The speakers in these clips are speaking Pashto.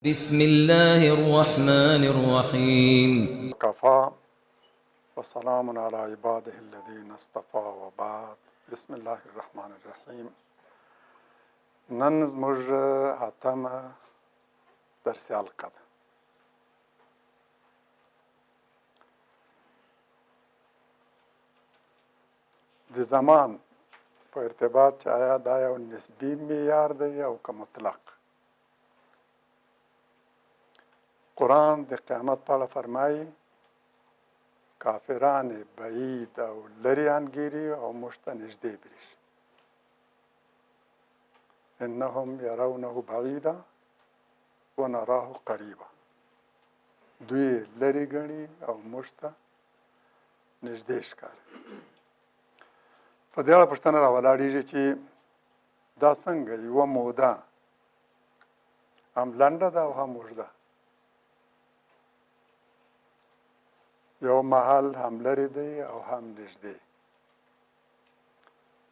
بسم الله الرحمن الرحيم. كفى وسلام على عباده الذين اصطفى وبعد. بسم الله الرحمن الرحیم. نن زموږ اتمه درسي حلقه ده. د زمان په ارتباط چې آیا دا یو نسبی معیار دی او که مطلق. قرآن د قیامت په اړه فرمایي کافران بعید او لرې انګیري او موږ ته نږدې برېښي. انهم یرونه بعیدا ونراه قریبا. دوی لرې ګڼي او موږ ته نږدې ښکاري. په دې اړه پوښتنه راولاړېږي چې دا څنګه یوه موده هم لنډه ده او هم اوږده. یو محل هم لرې دی او هم نږدې.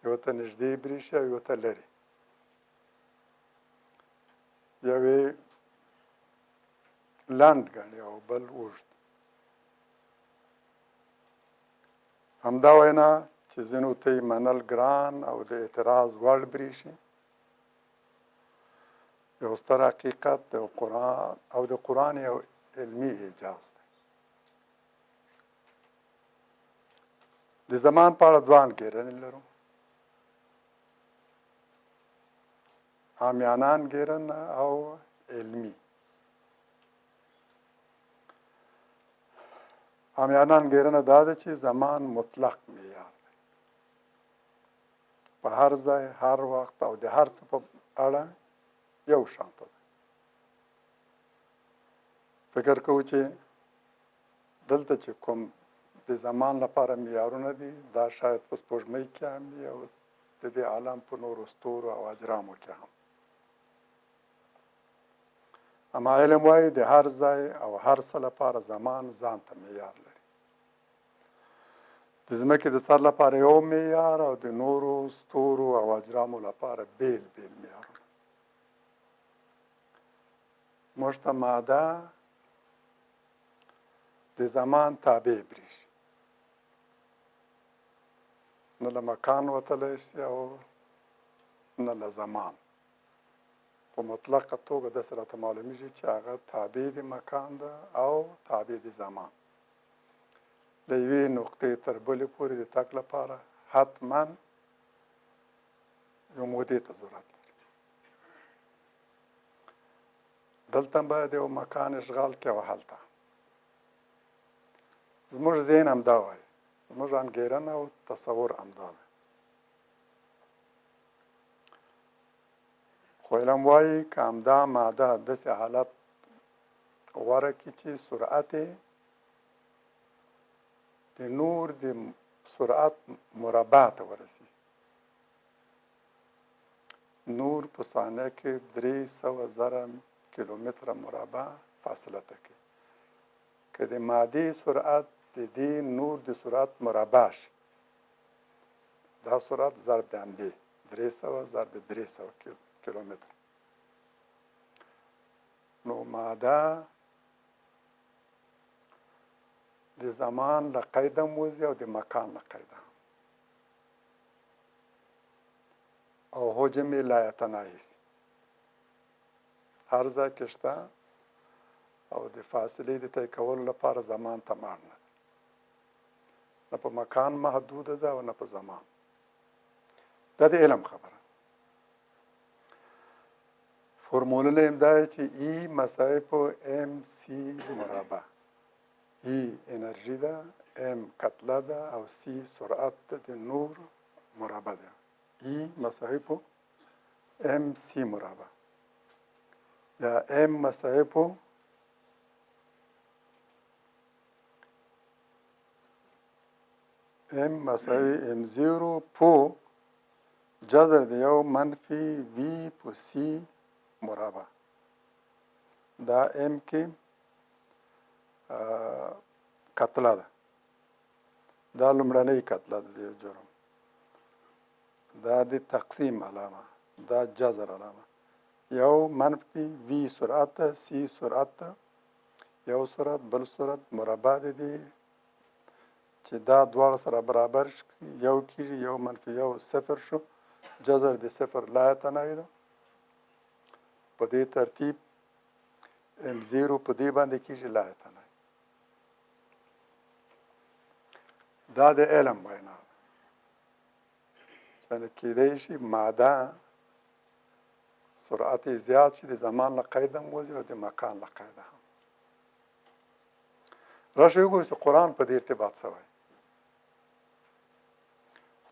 یو ته نږدې برېښي او یو ته لرې. یو یې لنډ ګڼي او بل اوږد. همدا وینا چې ځینو ته یې منل ګران او د اعتراض وړ برېښي یو ستر حقیقت د قرآن یو علمي اعجاز دی. د زمان په اړه دوه انګېرنې لرو. عامیانه انګېرنه او علمي. عامیانه انګېرنه دا ده چې زمان مطلق معیار دی. په هر ځای هر وخت او د هر څه په اړه یو شانته ده. فکر کوو چې دلته چې کوم د زمان لپاره معیارونه دي دا شاید په سپوږمۍ کې هم وي او د دې عالم په نورو ستورو او اجرامو کې هم. اما علم وایي د هر ځای او هر څه لپاره زمان ځان ته معیار لري. د ځمکې د سر لپاره یو معیار او د نورو ستورو او اجرامو لپاره بیل بیل معیارونه. موږ ته ماده د زمان تابع برېښي. نه له مکان وتلی شي او نه له زمان. په مطلقه توګه داسې راته معلومیږي چې هغه تابع د مکان ده او تابع د زمان. له یوې نقطې تر بلې پورې د تګ لپاره حتما یو مودې ته ضرورت لري. دلته باید یو مکان اشغال کې او هلته. زموږ ذهن همدا وایي. زموږ انګېرنه او تصور همدا ده. خو علم وایي که همدا ماده داسې حالت غوره کړي چې سرعت د نور د سرعت مربع ته ورسي. نور په ثانیه کې 300,000 کیلومتره مربع فاصله ته کوي. که د مادې سرعت د دې نور د سرعت مربع شي دا سرعت ضرب د همدې 300 ضرب 300 کیلومتر. نو ماده د زمان له قیده موځي او د مکان له قیده او حجم یې لا یتناهي سي. هر ځای کې شته او د فاصلې د طی کولو لپاره زمان ته اړ نه ده. نه په مکان محدوده ده او نه په زمان. دا د علم خبره. فرمولونه یې دا دی چې ای مساوي په ام سی مربع. ای انرژي ده، ام کتله ده او سی سرعت ده د نور مربع ده. ای مساوي په ام سی مربع یا ام مساوي په ام مساوي ام زیرو په جذر د یو منفي وی په سی مربع. دا ام کې کتله ده. دا لومړنۍ کتله ده د یو جرم. دا د تقسیم علامه. دا جذر علامه. یو منفي وي سرعت سی سرعت یو سرعت بل سرعت مربع دي چې دا دواړه سره برابر یو کېږي یو منفي یو صفر شو جذر د صفر لا یتناهی ده په دې ترتیب M0 په دې باندې کېږي لا یتناهی دا د علم وینا چې کېدای شي ماده سرعت زیات شي د زمان له قید هم وځي او د مکان له قید هم راشئ وګورئ چې قرآن په دې ارتباط سوی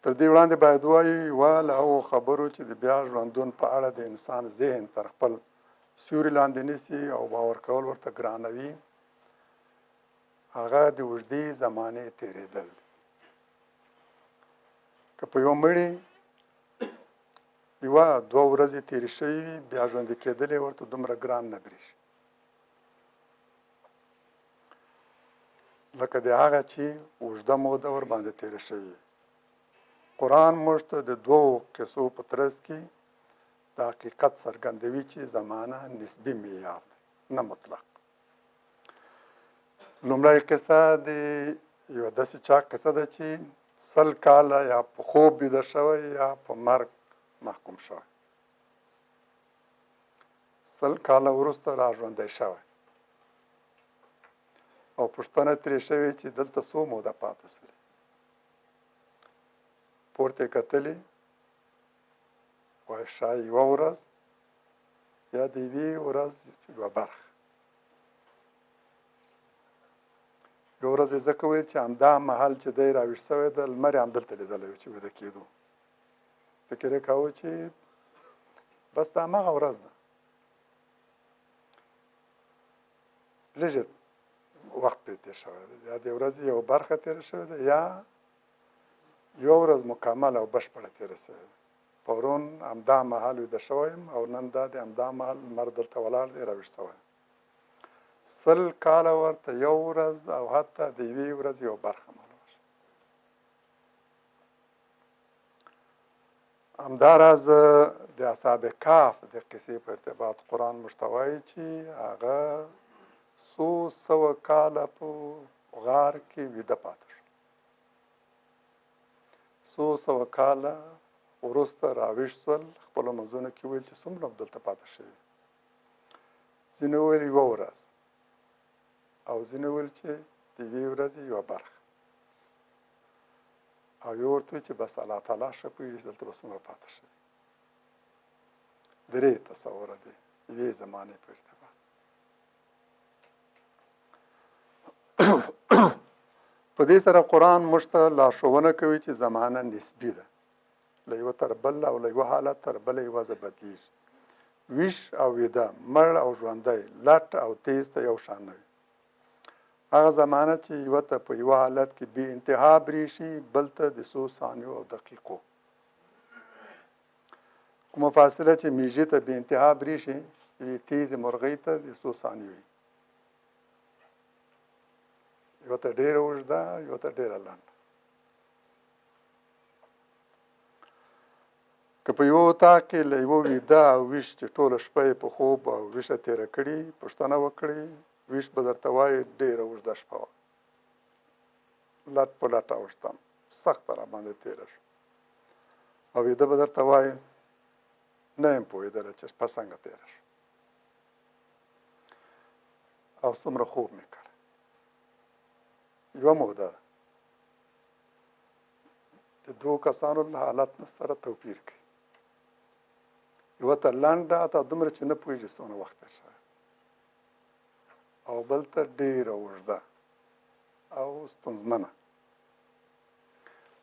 تر دې وړاندې باید وایي له هغو خبرو چې د بیا ژوندون په اړه د انسان ذهن تر خپل سیوري لاندې نیسي او باور کول ورته ګرانوي هغه د اوږدې زمانې تېرېدل دي که په یو مړي یوه دوه ورځې تېرې شوي وي بیا ژوندي کېدل یې ورته دومره ګران نه برېښي لکه د هغه چې اوږده موده ورباندې تېره شوې وي قرآن موږ ته د دوو قصو په ترڅ کې د حقیقت څرګندوي چې زمانه نسبي معیار دی نه مطلق لومړی قصه د یوه داسې چا قصه ده چې 100 کاله یا په خوب بیده شوی یا په مرګ محکوم شوی 100 کاله وروسته را ژوندی شوی او پوښتنه ترې شوې چې دلته څو موده پاتې سولې پورته کتلې وایي شاید یوه ورځ یا د یوې ورځ یوه برخه یوه ورځ یې ځکه ویل چې همدا مهال چې دی راویښ شوی ده لمر یې همدلته لیدلی و چې ویده کېدو فکر یې کاوه چې بس دا هماغه ورځ ده لږ وخت پرې تېر شوی دی یا د ورځې یو برخه تېره شوې ده یا یوه ورځ مکمل او بشپړه تېره شوې ده پرون همدا مهال ویده شوی یم او نن دا د همدا مهال لمر دلته ولاړ دی راویښ شوی 100 کاله ورته یو ورځ او حتی د یوې ورځې یو برخه معلومه شوه همداراز د اصحاب کهف د قصې په ارتباط قرآن موږ ته وایي چې هغه څو سوه کاله په غار کې ویده پاتې شو څو سوه کاله وروسته راویښ شول خپلو منځونو کې ویل چې څومره دلته پاتې شوي ځینې ویل یوه ورځ او ځینې ویل چې د یوې ورځې یوه برخه او یو ورته ویل چې بس الله تعالی ښه پوهېږي چې دلته به څومره پاتې شوي درې تصوره دی یوې زمانې په ارتباط په دې سره قرآن موږ ته لارښوونه کوي چې زمانه نسبي ده له یوه تر بل او له یوه حالت تر بله یې وضع بدلېږي ویښ او ویده مړ او ژوندی لټ او تیز ته یو شان نه وي هغه زمانه چې یوه ته په یوه حالت کې بې انتها برېښي بل ته د څو ثانیو او دقیقو کومه فاصله چې میږي ته بې انتها برېښي یوې تیزې مرغۍ ته د څو ثانیو وي یوه ته ډېره اوږده یوه ته ډېره لنډه که په یوه اطاق کې له یوه ویده او ویښ چې ټوله شپه یې په خوب او ویښه تېره کړي پوښتنه وکړي ویښ به درته وایي ډېره اوږده شپه وه لټ په لټه اوښتم سخته را باندې تېره شوه او ویده به درته وایي نه یم پوهېدلی چې شپه څنګه تېره شوه او څومره خوب مې کړی یوه موده ده د دوو کسانو له حالت سره توپیر کوي یوه ته لنډه حتی دومره چې نه پوهېږي څومره وخت تېر شوی او بل ته ډېره اوږده او ستونزمنه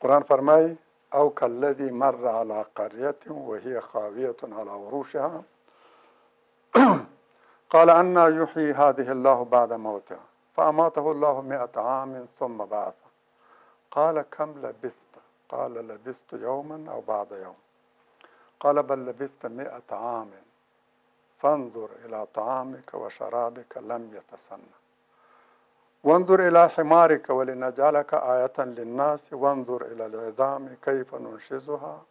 قرآن فرمایي او کالذي مر على قرية وهي خاوية على عروشها قال أنى يحيي هذه الله بعد موتها فأماته الله 100 عام ثم بعثه قال كم لبثت قال لبثت يوما أو بعض يوم قال بل لبثت 100 عام فانظر إلى طعامك وشرابك لم يتسنى وانظر إلى حمارك ولنجعلك آية للناس وانظر إلى العظام كيف ننشزها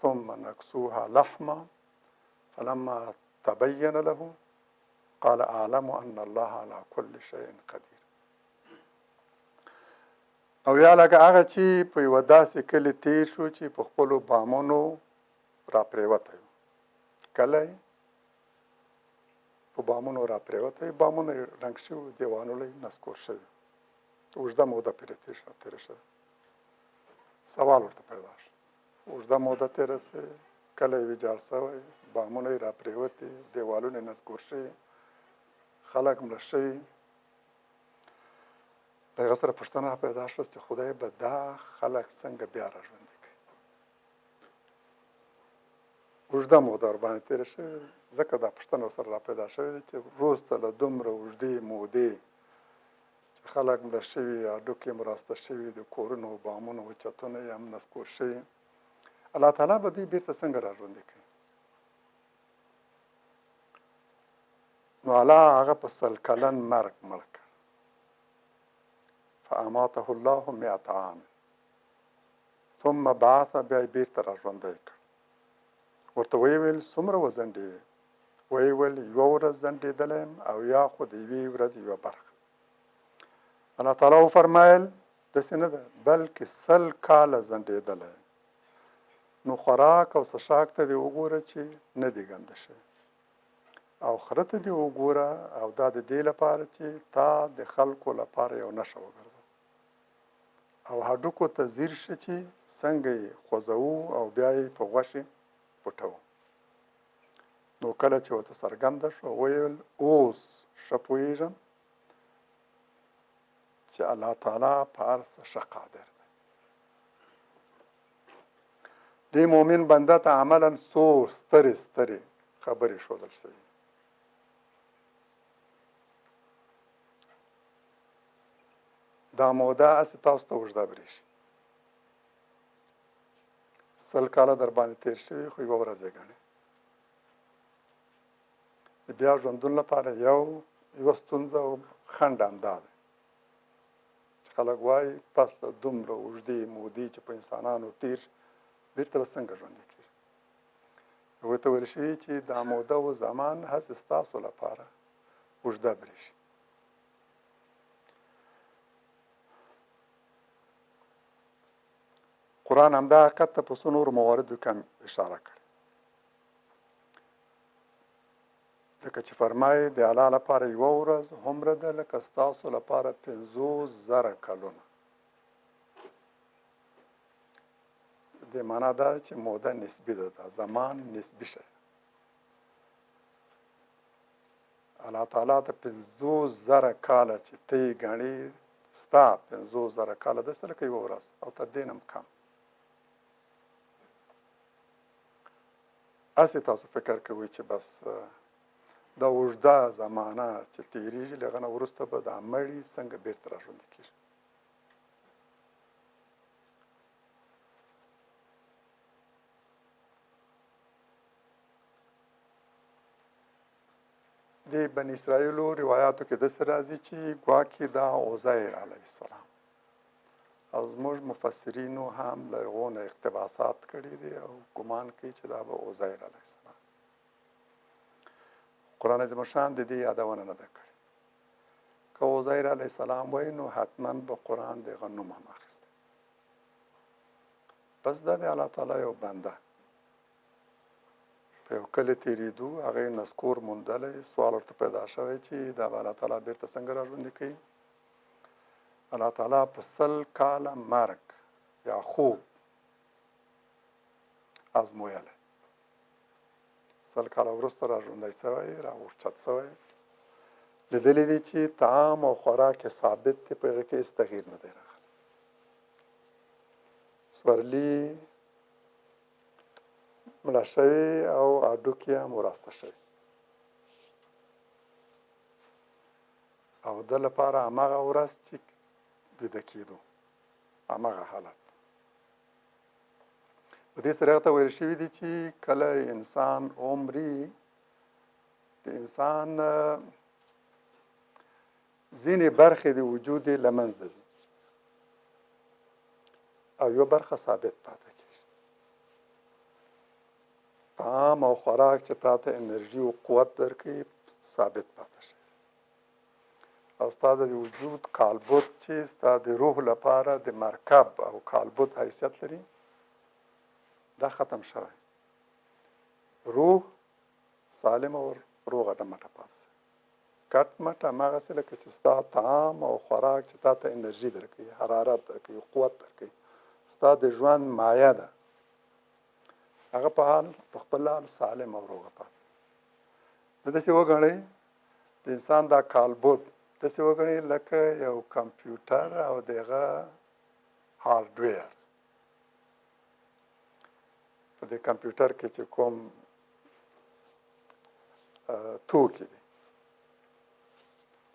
ثم نكسوها لحما فلما تبين له قال اعلم ان الله على كل شيء قدیر. او یا لکه هغه چې په یوه داسې کلي تیر شو چې په خپلو بامونو را پرېوتی و. کلی په بامونو را پرېوتی، بامونه یې ړنګ شوي، دیوالونه یې نسکور شوي، اوږده موده پرې تېره شوې. سوال ورته پیدا شو، اوږده موده تېره شوې، کلی یې ویجاړ شوی، بامونه یې را پرېوتي، دیوالونه یې نسکور شوي، خلک مړه شوي. د هغه سره پوښتنه پیدا شوه چې خدای به دا خلک څنګه بیا را ژوندي کوي. اوږده موده ورباندې تېره شوې، ځکه دا پوښتنه ورسره را پیدا شوې ده چې وروسته له دومره اوږدې مودې چې خلک مړه شوي، هډوکي یې مراسته شوي، د کورونو او بامونو او چتونه یې هم نسکور شوي، الله تعالی به دوی بیرته څنګه را ژوندي کوي؟ نو الله هغه په 100 کلن مرګ مړ کړ. فاماته الله 100 عام ثم بعث، بیا یې بیرته را ژوندی کړ. ورته ویې ویل څومره وځنډېدې؟ ویې ویل 1 ورځ ځنډېدلی یم او یا خو د 1 ورځې 1 برخه. الله تعالی وفرمایل داسې نه ده، بلکې 100 کاله ځنډېدلی. نو خوراک او څښاک ته دې وګوره چې نه دي ګنده شوي، او خره ته دې وګوره، او دا د دې لپاره چې تا د خلکو لپاره یو نښه وګرځه، او هډوکو ته ځیر شه چې څنګه یې خوځوو او بیا یې په غوښې پټوو. نو کله چې ورته څرګنده شوه ویل اوس ښه پوهېږم چې الله تعالی په هر څه ښه قادر دی. دې مؤمن بنده ته عملا څو سترې خبرې ښودل شوي. دا موده هسې تاسو ته اوږده برېښي، 100 کاله در باندې تېر شوي، خو 1 ورځ یې ګڼئ. د بیا ژوندون لپاره یوه ستونزه او خنډ همدا دی چې خلک وایي پس له دومره اوږدې مودې چې په انسانانو تېر شي، بېرته به څنګه ژوندي کېږي؟ هغوی ته ویل شوي چې دا موده و زمان هسې ستاسو لپاره اوږده برېښي. قرآن همدا حقیقت ته په څو نورو مواردو کې هم اشاره کړې، ځکه چې فرمایي د الله لپاره 1 ورځ هومره ده لکه ستاسو لپاره 50,000 کلونه. د معنا دا چې موده نسبي ده، دا زمان نسبي شی. الله تعالی د 50,000 کاله چې ته یې ګڼې، ستا 50,000 کاله داسې لکه 1 ورځ او تر دې نه هم کم. هسې تاسو فکر کوئ چې بس دا اوږده زمانه چې تېرېږي، له هغه نه وروسته به دا مړي څنګه بېرته را ژوندي کېږي. د بني اسرائیلو روایاتو کې داسې راځي چې ګواکې دا عزیر علیه السلام، او زموږ مفسرینو هم له هغو نه اقتباسات کړي دي او ګمان کوي چې دا به عزیر علیه السلام. قرآن عظیم الشان د دې یادونه نه ده کړې. که عزیر علیه السلام وایي نو حتما به قرآن د هغه نوم هم اخیستی. بس دا د الله تعالی یو بنده په یو کلي تېرېدو، هغه یې نسکور موندلی، سوال ورته پیدا شوی چې دا به الله تعالی بېرته څنګه را ژوندي کوي. الله تعالی په 100 کاله مرګ یا خوب ازمویلی. 100 کاله وروسته را ژوندی شوی، را اوچت شوی، لیدلی دي چې طعام او خوراک یې ثابت دی، په هغه کې هېڅ تغییر نه دی راغلی. سورلي مړه شوې او هډوکي هم وراسته شوي، او د لپاره هماغه ورځ چې ویده کېدو، هماغه حالت. په دې سره هغه ته ویل شوي دي چې کله انسان عمري، د انسان ځینې برخې د وجود یې له منځه ځي او یوه برخه ثابت پاتې کېږي. طعام او خوراک چې تا ته انرژي او قوت درکوي ثابت پاتې شي. او ستا د وجود کالبد چې ستا د روح لپاره د مرکب او کالبد حیثیت لري دا ختم شوی. روح سالم او روغه ډمټه پاس کټ مټ هماغسې لکه چې ستا طعام او خوراک چې تا ته انرژي درکوي، حرارت درکوي، قوت درکوي، ستا د ژوند مایه ده، هغه په خپل حال سالم او روغه پاس. داسې وګڼئ د انسان دا کالبد داسې وګڼئ لکه یو کمپیوټر او د هغه هارډویر. په دې کمپیوټر کې چې کوم توکي دي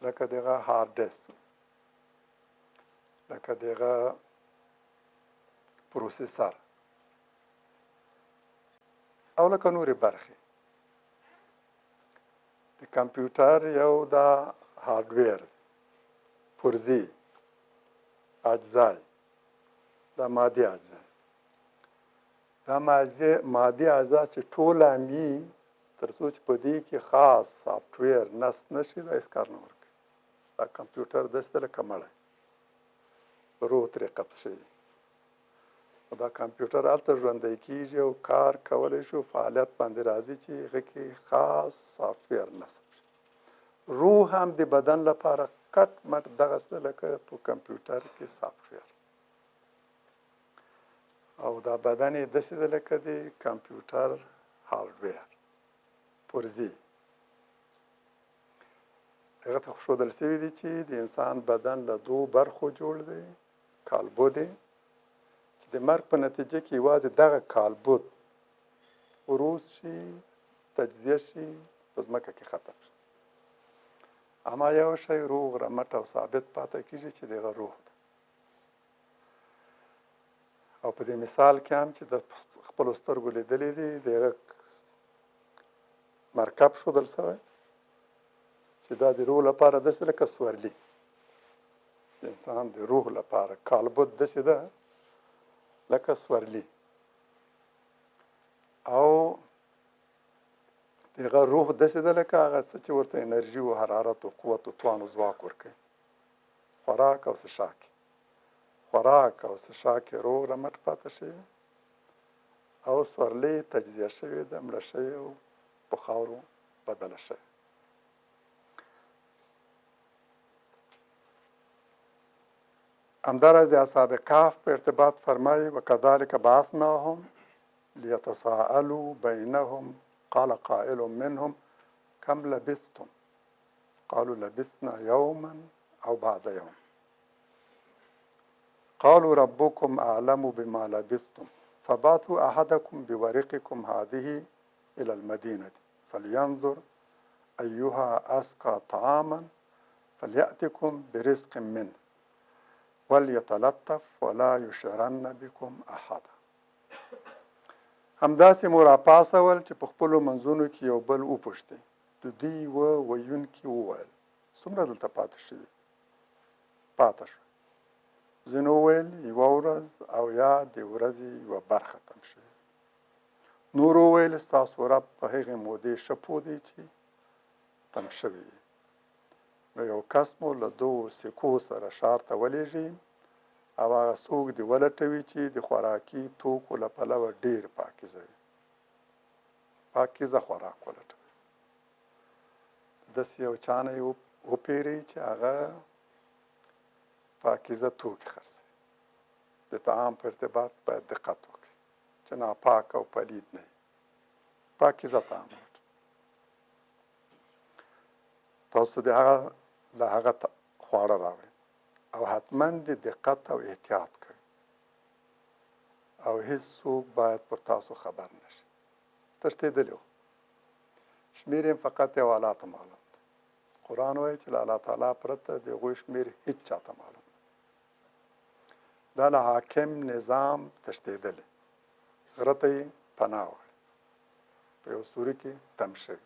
لکه دغه هارد ډیسک، لکه دغه پروسیسر او لکه نورې برخې. د کمپیوټر یو دا هارډویر پرزې اجزای دا مادي اجزا، دا مادي اجزا چې ټول امي تر څو چې په دې کې خاص سافټویر نصب نشي دا هېڅ کار نه ورکوي. دا کمپیوټر داسې ده لکه مړی روح ترې قبض شوي. دا کمپیوټر هلته ژوندی کېږي او کار کولی شو فعالیت باندې راځي چې هغه کې خاص سافټویر نصب شي. روح هم د بدن لپاره کټ مټ دغسې ده لکه په کمپیوټر کې سافټویر. او دا بدن یې داسې ده لکه د کمپیوټر هارډویر پرزې. هغه ته ښودل شوي دي چې د انسان بدن له دوو برخو جوړ دی، کالبد چې د مرګ په نتیجه کې یوازې دغه کالبد وروز شي، تجزیه شي، په ځمکه کې ختم شي. اما یو شی روغ رمټ او ثابت پاتې کېږي چې دغه روح ده. او په دې مثال کې هم چې د خپلو سترګو لیدلی دي دغه مرکب ښودل شوی چې دا د روح لپاره داسې لکه سورلي. د انسان د روح لپاره کالبد داسې ده لکه سورلي. او دغه روح داسې ده لکه هغه څه چې ورته انرژي او حرارت او قوت او توان او ځواک ورکوي. خوراک او څښاک روغ رمټ پاتې شي او سورلي تجزیه شوې ده، مړه شوې او په خاورو بدله شوې. همداراز د اصحاب کهف په ارتباط فرمایي وکذلک بعثناهم لیتساءلوا بینهم قال قائل منهم کم لبثتم قالوا لبثنا یوما او بعد یوم قالوا ربكم اعلم بما لبثتم فبعثوا احدكم بورقكم هذه الى المدينه فلينظر ايها ازكى طعاما فلياتكم برزق منه وليتلطف ولا يشعرن بكم احدا. همداسې مو راپاڅول چې په خپلو منځونو کې یو بل وپوښتئ. د دوی ویونکي وویل څومره دلته پاتې شو. ځینو وویل یوه ورځ او یا د ورځې یوه برخه تم شوې. نورو وویل ستاسو رب په هغې مودې ښه پوه دی چې تم شوي. نو یو کس مو له دوو سکو سره ښار ته ولېږي او هغه څوک دې ولټوي چې د خوراکي توکو له پلوه ډېر پاکیزه وي. پاکیزه خوراک ولټوي. داسې یو چا نه یې وپېرئ چې هغه پاکیزه توکي خرڅوي. د طعام په ارتباط باید دقت وکړي چې ناپاک او پلید نه وي. پاکیزه طعام تاسو د هغه له هغه خواړه راوړئ او حتما د دقت او احتیاط کوي او هیڅ څوک باید پر تاسو خبر نشي. تښتېدلی و. شمېر یې فقط یو الله ته معلوم دی. قرآن وایي چې له الله تعالی پرته د هغوی شمېر هیڅ چاته معلوم دی. دا له حاکم نظام تښتېدلی. غره ته یې پناه وړي. په یو سوري کې تم شوي.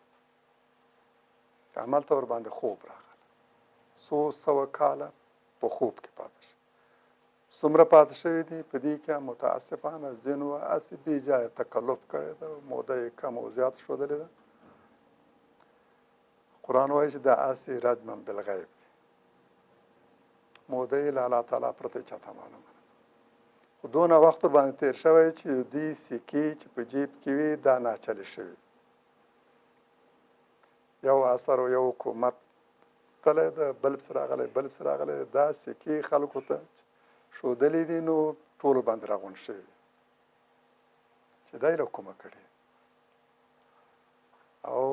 همالته ورباندې خوب راغلی. څو سوه کاله په خوب کې پاتې شي. څومره پاتې شوي دي په دې کې متاسفانه ځینو هسې بې ځایه تکلف کړی ده موده یې کم او زیات ښودلې ده قرآن وایي چې دا هسې رجما بالغیب دی موده یې له الله تعالی پرته چاته معلومه ده خو دونه وخت باندې تېر شوی چې دوی سکې چې په جیب کې وي دا ناچلې شوي یو اثر او یو حکومت تلی ده بل پسې راغلی دا سکې خلکو ته ښودلې دي نو ټولو باندې راغونډ شوي دي چې دا یې له کومه کړي او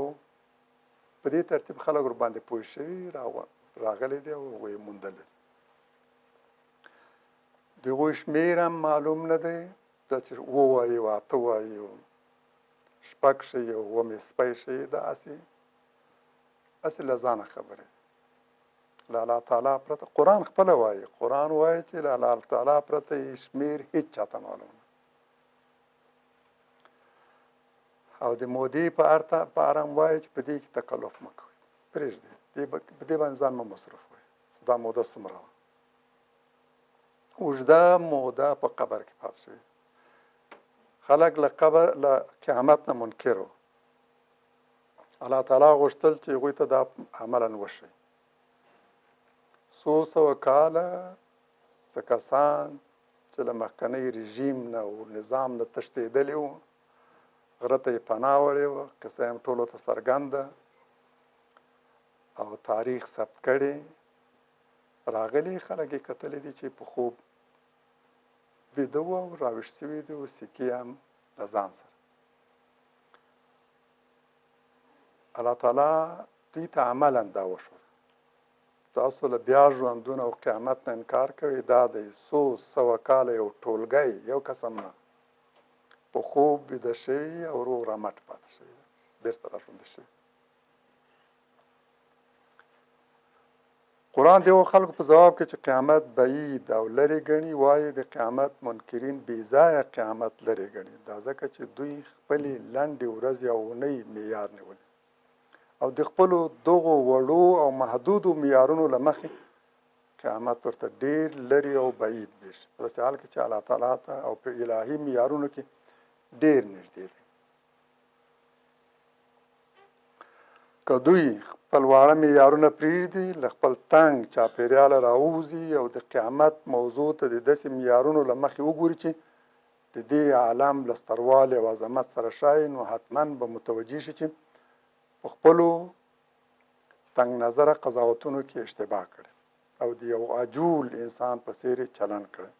په دې ترتیب خلک ورباندې پوه شوي راغلی دي او هغوی یې موندلی د هغوی شمېر هم معلوم نه دی دا چې 7 وایي او 8 وایي او 6 ښیي او 9 سپی ښیي دا هسې له ځانه خبرې له الله تعالی پرته قرآن خپله وایي قرآن وایي چې له الله تعالی پرته یې شمېر هېڅ چاته معلوم نه او د مودې په اړه هم وایي چې په دې کې تکلف مه کوئ پرېږدئ په دې باندې ځان مه مصرف وایي دا موده څومره وه اوږده موده په قبر کې پاتې شوي خلک له قیامت نه منکر وو الله تعالی غوښتل چې هغوی ته دا عملا وشي څو سوه کاله څه کسان چې له مخکنۍ رژیم نه او نظام نه تښتېدلي وو غره ته یې پناه وړې وه قصه یې هم ټولو ته څرګنده او تاریخ ثبت کړی راغلي خلک یې کتلی دي چې په خوب بیده وو او راویښ شوي دي او سکې هم له ځان سره الله تعالی دوی ته عملا دا وشو تاسو له بیا ژوندون او قیامت نه انکار کوئ دا دی څو سوه کاله یو ټولګی یو قسم نه په خوب بیده شوي او روغ رمټ پاتې شوي بېرته راژوندي شوي قرآن د هغو خلکو په ځواب کې چې قیامت بعید او لرې ګڼي وایي د قیامت منکرین بې ځایه قیامت لرې ګڼي دا ځکه چې دوی خپلې لنډې ورځې او اونۍ معیار نیولي او د خپلو دغو وړو او محدودو معیارونو له مخې قیامت ورته ډېر لرې او بعید برېښي په داسې حال کې چې الله تعالی ته او په الهي معیارونو کې ډېر نږدې دی که دوی خپل واړه معیارونه پرېږدي له خپل تنګ چاپېریاله راووځي او د قیامت موضوع ته د داسې معیارونو له مخې وګوري چې د دې عالم له ستروالي او عظمت سره ښایي نو حتما به متوجه شي چې په خپلو تنګ نظره قضاوتونو کې اشتباه کړي او د یو عجول انسان په څېر چلن کړي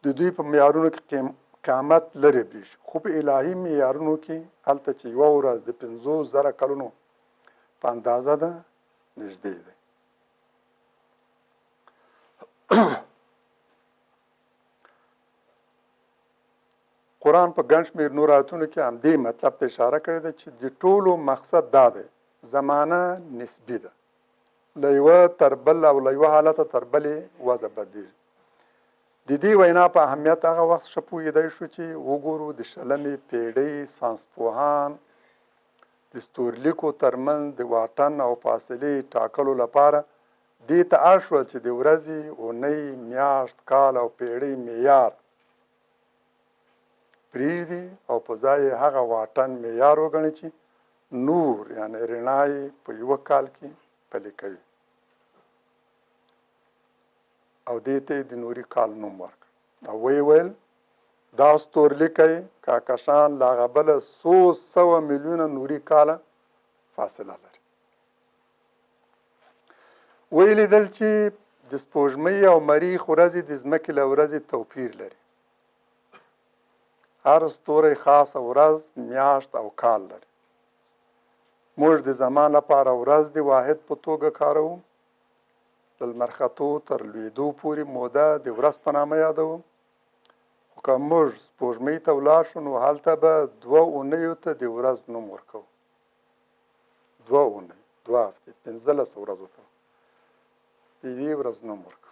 د دوی په معیارونو کې قیامت لرې برېښي خو په الهي معیارونو کې هلته چې یوه ورځ د 50,000 کلونو په اندازه ده نږدې دی قرآن په ګڼ شمېر نور آیتونو کې همدې مطلب ته اشاره کړې ده چې د ټولو مقصد دا دی زمانه نسبي ده له یوه تر بل او له یوه حالته تر بلې وضع بدلېږي د دې وینا په اهمیت هغه وخت ښه پوهېدی شو چې وګورو د 20مې پېړۍ ساینسپوهان د ستورلیکو ترمنځ د واټن او فاصلې ټاکلو لپاره دې ته اړ شول چې د ورځې اونۍ میاشت کال او پېړۍ معیار پرېږدي او په ځای یې هغه واټن معیار وګڼي چې نور یعنې رڼا یې په یوه کال کې پلي کوي او دې ته د نوري کال نوم ورکړ او ویې ویل دا ستورلیکی کهکشان له هغه بله 100 میلیونه نوري کاله فاصله لري ویې لیدل چې د سپوږمۍ او مریخ ورځې د ځمکې له ورځې توپیر لري هر ستوری خاصه ورځ میاشت او کال لري موږ د زمان لپاره ورځ د واحد په توګه کاروو د لمر ختو تر لوېدو پورې موده د ورځ په نامه یادوو خو که موږ سپوږمۍ ته ولاړ شو نو هلته به 2 اونیو ته د ورځ نوم ورکوو 2 اونۍ 2 هفتې 15 ورځو ته د یوې ورځ نوم ورکوو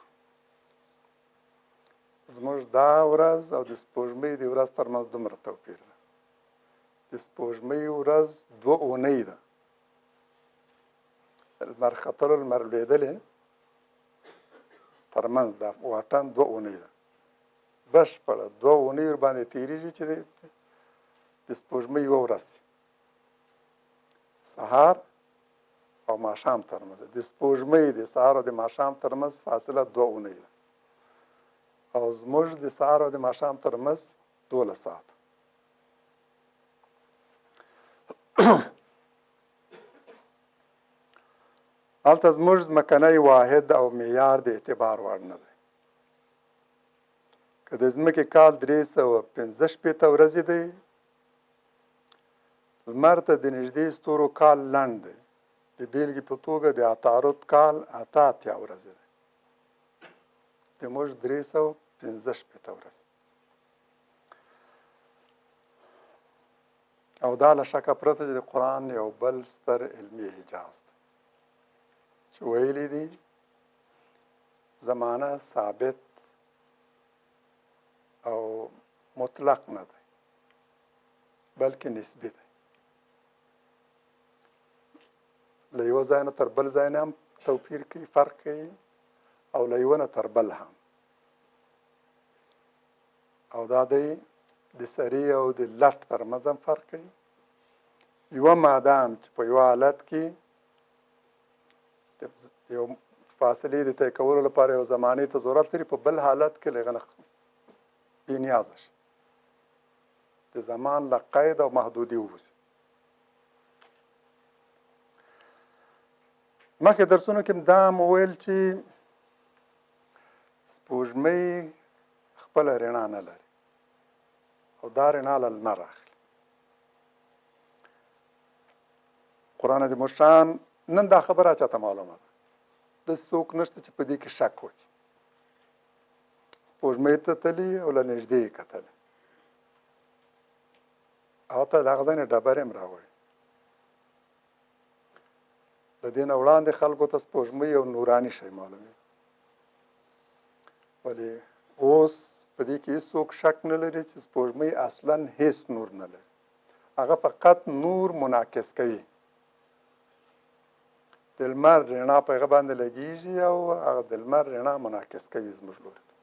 زموږ دا ورځ او د سپوږمۍ د ورځ ترمنځ دومره توپیر ده د سپوږمۍ ورځ 2 اونۍ ده لمر ختلو لمر لوېدلې ترمنځ دا واټن 2 اونۍ ده بشپړه 2 اونۍ ورباندې تېرېږي چې د سپوږمۍ یوه ورځ سهار او ماښام ترمنځ د سپوږمۍ د سهار او د ماښام ترمنځ فاصله 2 اونۍ ده او زموږ د سهار او د ماښام ترمنځ 12 ساعته هلته زموږ ځمکنی واحد او معیار د اعتبار وړ نه دی که د ځمکې کال 365 ورځې دی لمر ته د نږدې ستورو کال لنډ دی د بیلګې په توګه د عطارد کال 88 ورځې دی د موږ 365 ورځې او دا له شکه پرته چې د قرآن یو بل ستر علمي اعجاز دی چې ویلي دي زمانه ثابت او مطلق نه دی بلکې نسبي دی له یوه ځای نه تر بل ځای نه هم توپیر کوي فرق کوي او له یوه نه تر بل هم او دا دی د سرې او د لټ ترمنځ هم فرق کوي یوه ماده هم چې په یوه حالت کې یو فاصلې د طی کولو لپاره یو زمانې ته ضرورت لري په بل حالت کې لږ بې نیازه شي د زمان له قید او محدودي ووځي مخکې درسونو کې دا مو ویل چې سپوږمۍ خپله رڼا نه لري او دا رڼا له لمر اخلي قرآن د مشان نن دا خبره چاته معلومه ده د څوک نشته چې په دې کې شک وکړي سپوږمۍ ته تلي او له نږدې یې کتلي او ته د هغه ځای نه ډبرې هم راوړي د دې نه وړاندې خلکو ته سپوږمۍ یو نوراني شی معلومېږي ولې اوس په دې کې هېڅوک شک نه لري چې سپوږمۍ اصلا هېڅ نور نه لري هغه فقط نور منعکس کوي د لمر رڼا په هغه باندې لګېږي او هغه د لمر رڼا منعکس کوي زموږ لوري ته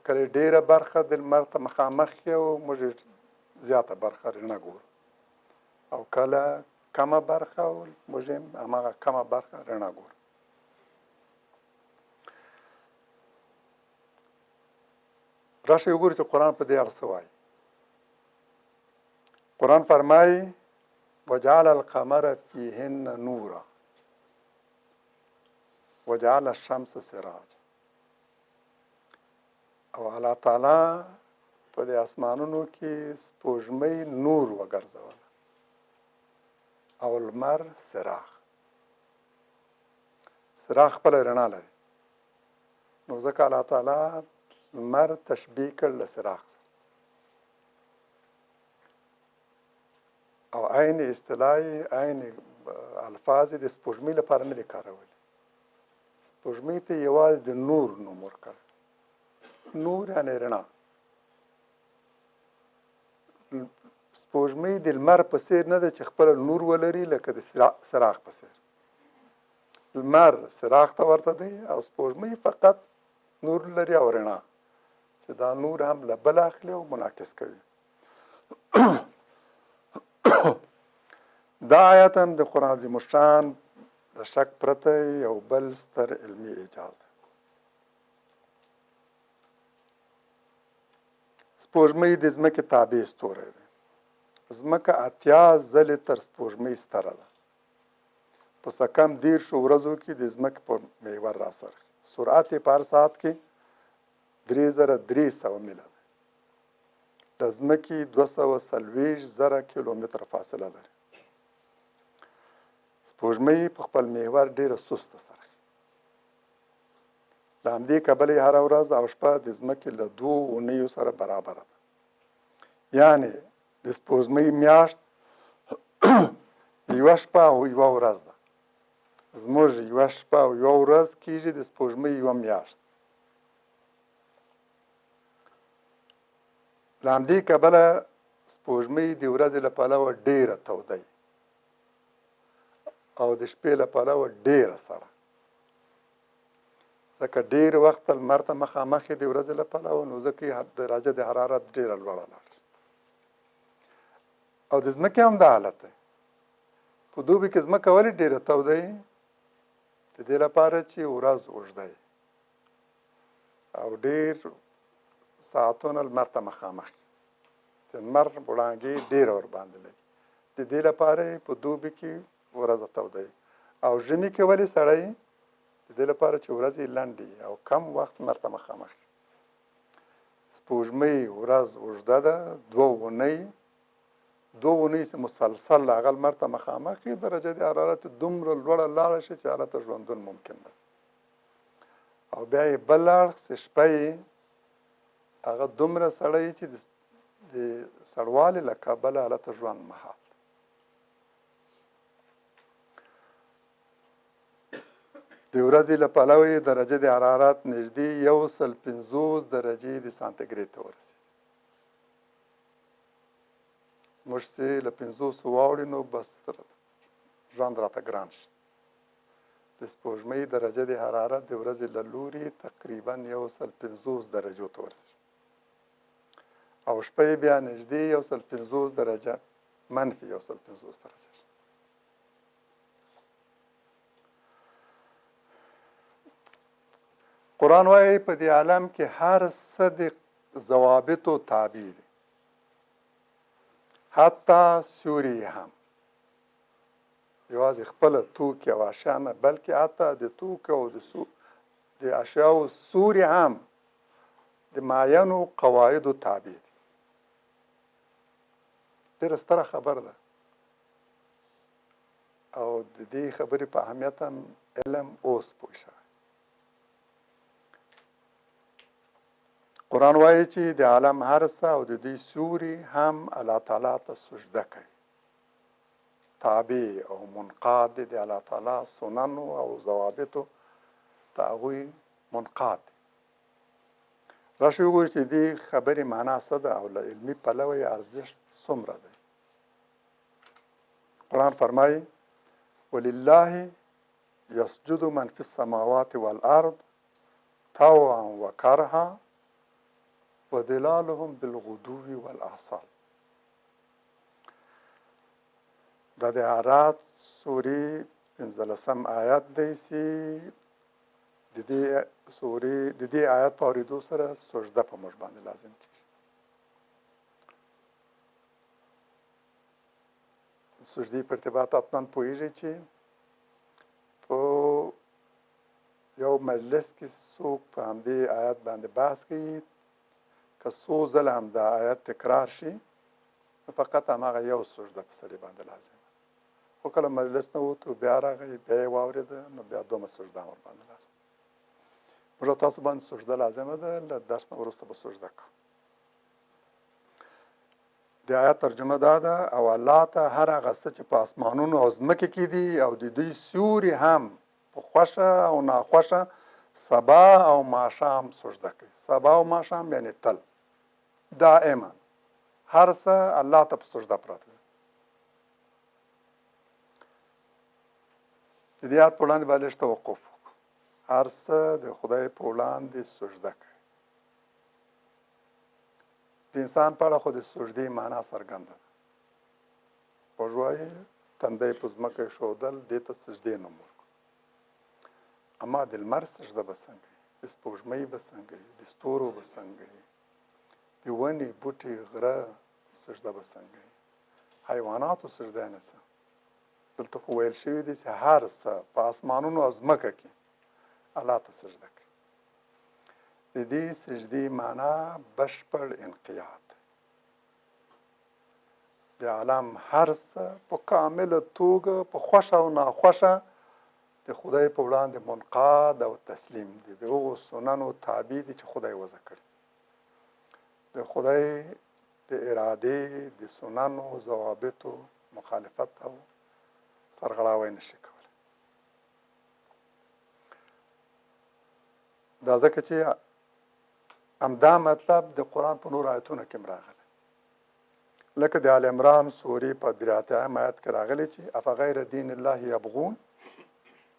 کله ډېره برخه د لمر ته مخامخ وي او موږ زیاته برخه رڼا ګورو او کله کمه برخه او موږ هم هماغه کمه برخه رڼا ګورو راشئ وګورو چې قرآن په دې اړه څه وایي قرآن فرمایي وجعل القمر فيهن نورا وجعل الشمس سراجا او الله تعالی په دې اسمانونو کې سپوږمۍ نور وګرځوله او لمر څراغ خپله رڼا لري نو ځکه الله تعالی لمر تشبیه کړ له څراغ سره او عین اصطلاحي عین الفاظ د سپوږمۍ لپاره نه دي کارولي سپوږمۍ ته یوازې د نور نوم ورکړ نور یعنې رڼا سپوږمۍ د لمر په څېر نه ده چې خپله نور ولري لکه د څراغ په څېر لمر څراغ ته ورته دی او سپوږمۍ فقط نور لري او رڼا چې دا نور هم له بل اخلي او منعکس کوي دا آیت هم د قرآن عظیم الشان له شک پرته یو بل ستر علمي اعجاز دی سپوږمۍ د ځمکې تابع ستوری دی ځمکه 80 ځلې تر سپوږمۍ ستره ده په څه کم 10 ورځو کې د ځمکې په محور راڅرخي سرعت یې په هر ساعت کې 3300 میله ده د ځمکې 240,000 کیلومتره فاصله لري سپوږمۍ په خپل محور ډېره سسته څرخي له همدې کبله یې هره ورځ او شپه د ځمکې له 2 اونیو سره برابره ده یعنې د سپوږمۍ میاشت یوه شپه او یوه ورځ ده زموږ یوه شپه او یوه ورځ کېږي د سپوږمۍ یوه میاشت له همدې کبله سپوږمۍ د ورځې له پلوه ډېره توده او د شپې له پلوه ډېره سړه ځکه ډېر وخت لمر ته مخامخ د ورځې له پلوه نو ځکه درجه د حرارت ډېره لوړه لاړه او د ځمکې هم دا حالت دی په دوبي کې ځمکه ولې ډېره توده وي د دې لپاره چې ورځ اوږده وي او ډېر ساعتونه لمر ته مخامخ د لمر وړانګې ډېره ورباندې لګي د دې لپاره په دوبي کې ورځ توده وي او ژمي کې ولې سړی د دې لپاره چې ورځې لنډې او کم وخت لمر ته مخامخ سپوږمۍ ورځ اوږده ده 2 اونۍ مسلسل هغه لمر ته مخامخ وي درجه د حرارت دومره لوړه لاړه شي چې هلته ژوندون ممکن ده او بیا یې بل اړخ چې شپه یې هغه دومره سړی چې د سړوالي له کبله هلته ژوند محال د ورځې له پلوه یې درجه د حرارت نږدې 150 درجې د سانتیګریډ ته ورسېږي موږ چې له 500 واوړي نو بس ژوند راته ګران شي د سپوږمۍ درجه د حرارت د ورځې له لوري تقریبا 150 درجو ته ورسېږي او شپه یې بیا نږدې 150 درجه منفي 150 درجه قرآن وایي په دې عالم کې هر څه د ضوابطو تابع دي حتی سیوري هم یوازې خپله توکي او اشیا نه بلکې حتی د توکو او د اشیاو سوري هم د معینو قواعدو تابع دي ډېره ستره خبره ده او د دې خبرې په اهمیت هم علم اوس پوه شوی قرآن وایي چې د عالم هر څه او د دې سوري هم الله تعالی ته سجده کوي تابع او منقاد دي د الله تعالی سننو او ضوابطو ته هغوی منقاد دي راشئ وګورئ چې دې خبرې معنا څه ده او له علمي پلوه یې ارزښت څومره دی قرآن فرمایي ولله یسجد من فی السماوات والارض طوعا وکرها وظلالهم بالغدو والآصال دا د اعراف سورې 15 آیات دی چې د دې آیات په اورېدو سره سجده په موږ باندې لازم کېږي سجدې په ارتباط حتما پوهېږئ چې په یو مجلس کې څوک په همدې آیات باندې بحث کوي که څو ځله هم دا آیت تکرار شي نو فقط هماغه یو سجده په سړي باندې لازم ده خو کله مجلس نه ووتو بیا راغی بیا یې واورېده نو بیا 2 سجده هم ورباندې لازم موږ تاسو باندې سجده لازمه ده له درس نه وروسته به سجده کوو د آیت ترجمه دا ده او الله ته هر هغه څه چې په اسمانونو او ځمکې کې دي او د دوی سیوري هم په خوښه او ناخوښه سبا او ماښام سجده کوي سبا او ماښام یعنی تل دائما هر څه الله ته په سجده پراته دي د دې آیت په وړاندې باید لږ توقف وکړو هر څه د خدای په وړاندې سجده کوي د انسان په اړه خو د سجدې معنا څرګنده ده موږ وایي تندی په ځمکه ایښودل دې ته سجدې نوم ورکړو اما د لمر سجده به څنګه وي د سپوږمۍ به څنګه وي د ستورو به څنګه وي د ونې بوټي غره سجده به څنګه وي حیواناتو سجده نه څه دلته خو ویل شوي دي چې هر څه په اسمانونو او ځمکه کې الله ته سجده کوي د دې سجدې معنا بشپړ انقیاد د عالم هر څه په کامله توګه په خوښه او ناخوښه د خدای په وړاندې منقاد او تسلیم دي د هغو سننو تابع دي چې خدای وضع کړي د خدای د ارادې د سننو ضوابطو مخالفت او سرغړاوی نشي کولی دا ځکه چې همدا مطلب د قرآن په نور آیتونو کې راغلی لکه د آل عمران سورې په 83 آیت کې راغلی چې افغیر دین الله یبغون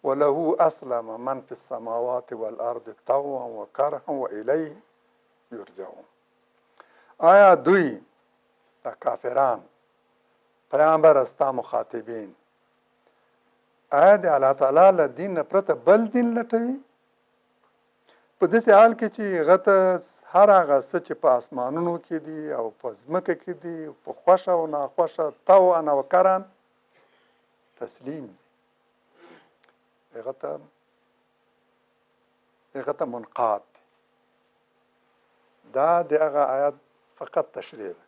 وله اسلم من فی السماوات والارض طوعا وکرها والیه یرجعون. آیا دوی د کافران پیغمبر استا مخاطبین آیا د الله تعالی له دین نه پرته بل دین لټوي؟ په داسې حال کې چې هغه ته هر هغه څه چې په اسمانونو کې دي او په ځمکه کې دي په خوښه او ناخوښه طوعا او کرها تسلیم دي، هغه ته منقاد دي. دا د هغه آیات فقط تشریح ده،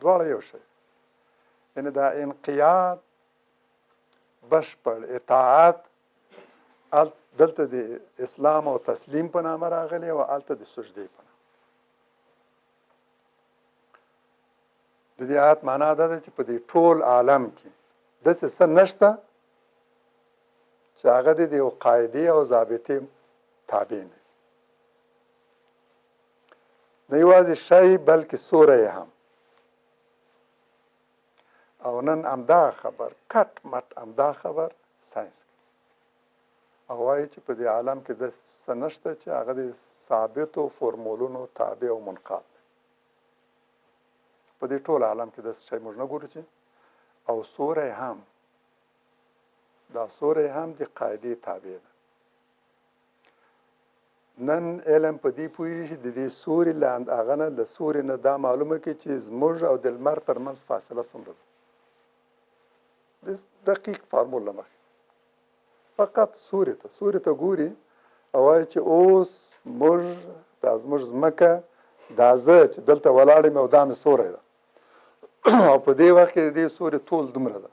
دواړه یو شی. یعنې دا انقیاد بشپړ اطاعت دلته د اسلام او تسلیم په نامه راغلی او هلته د سجدې په نامه. د دې آیات معنا دا ده چې په دې ټول عالم کې داسې څه نشته چې هغه د یو قاعدې او ضابطې تابع نه وي. نه یوازې شی بلکې سوری هم. او نن همدا خبر کټ مټ همدا خبر ساینس او وایي چې په دې عالم کې د څه نشته چې هغه د ثابتو فورمولونو تابع او منقاد دی. په دې ټول عالم کې داسې شی موږ نه ګورو چې او سوری هم، دا سوری هم د قاعدې تابع ده. نن علم په دې پوهېږي چې د دې سوري له هغه نه له سوري نه دا معلومه کړي چې زموږ او د لمر ترمنځ فاصله څومره ده. د دقیق فارمول له مخې فقط سوري ته ګوري او وایي چې اوس موږ دا زموږ ځمکه دا زه چې دلته ولاړ یم او دا مې سوری ده او په دې وخت کې د دې سوري طول دومره ده.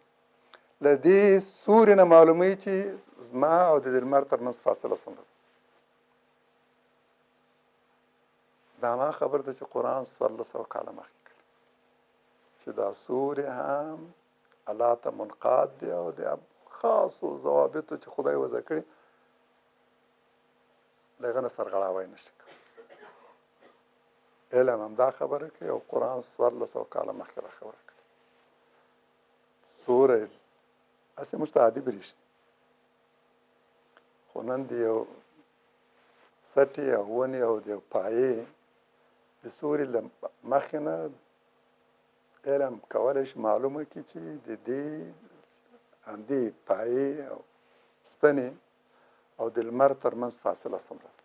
له دې سوري نه معلوموي چې زما او د لمر ترمنځ فاصله څومره ده. دا ما خبر ده چې قرآن 1400 کاله مخکې کړی چې دا سوري هم الله ته منقاد دی او د خاصو ضوابطو چې خدای وضع کړي له هغه نه سرغړاوی نشي کولی. علم هم دا خبره کوي او قرآن 1400 کاله مخکې دا خبره کوي. سوری هسې موږ ته عادي برېښي، خو نن د یو سټې او ونې او د یو پایې د سوري له مخې نه علم کولی شي معلومه کړي چې د دې همدې پایې او ستنې او د لمر ترمنځ فاصله څومره ده.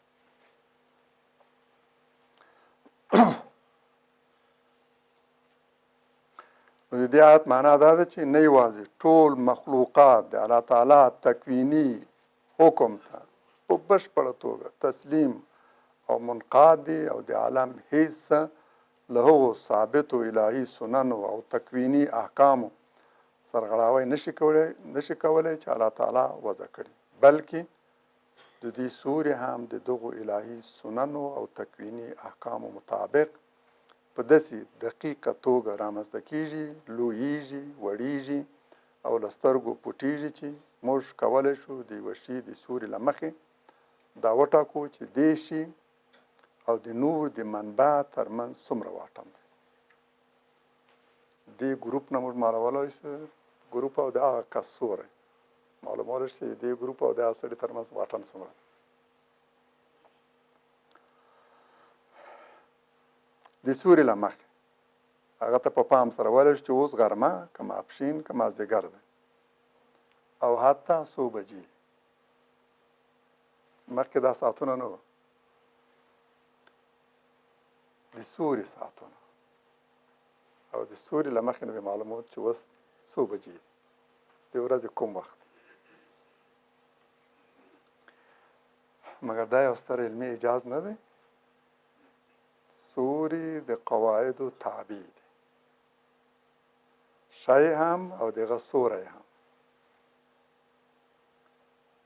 نو د دې آیت معنا دا ده چې نه یوازې ټول مخلوقات د الله تعالی تکویني حکم ته په بشپړه توګه تسلیم او منقاد دي او د عالم هیڅ له هغو ثابتو الهي سننو او تکویني احکامو سرغړاوی نشي کولی چې الله تعالی وضع کړي، بلکې د دې سوري هم د دغو الهي سننو او تکویني احکامو مطابق په داسې دقیقه توګه رامنځته کېږي، لویېږي، وړېږي او له سترګو پټېږي چې موږ کولی شو د یوه شي د سوري له مخې دا وټاکو چې دې شي او د نور د منبع ترمنځ څومره واټن دی. دې ګروپ نه موږ معلومولی شو ګروپ او د هغه کس سوری معلومولی شي دې ګروپ او د هغه سړي ترمنځ واټن څومره دی. د سوري له مخې هغه ته په پام سره ویلی شو چې اوس غرمه که ماپښین که مازدیګر دی او حتی څو بجې. مخکې دا ساعتونه نه وو، د سوري ساعتونه او د سوري له مخې نه مې معلومات چې اوس څو بجې دي، د ورځې کوم وخت. مګر دا یو ستر علمي اجاز نه دی. سوري د قواعدو تابع دی، شی هم او دغه سوری هم.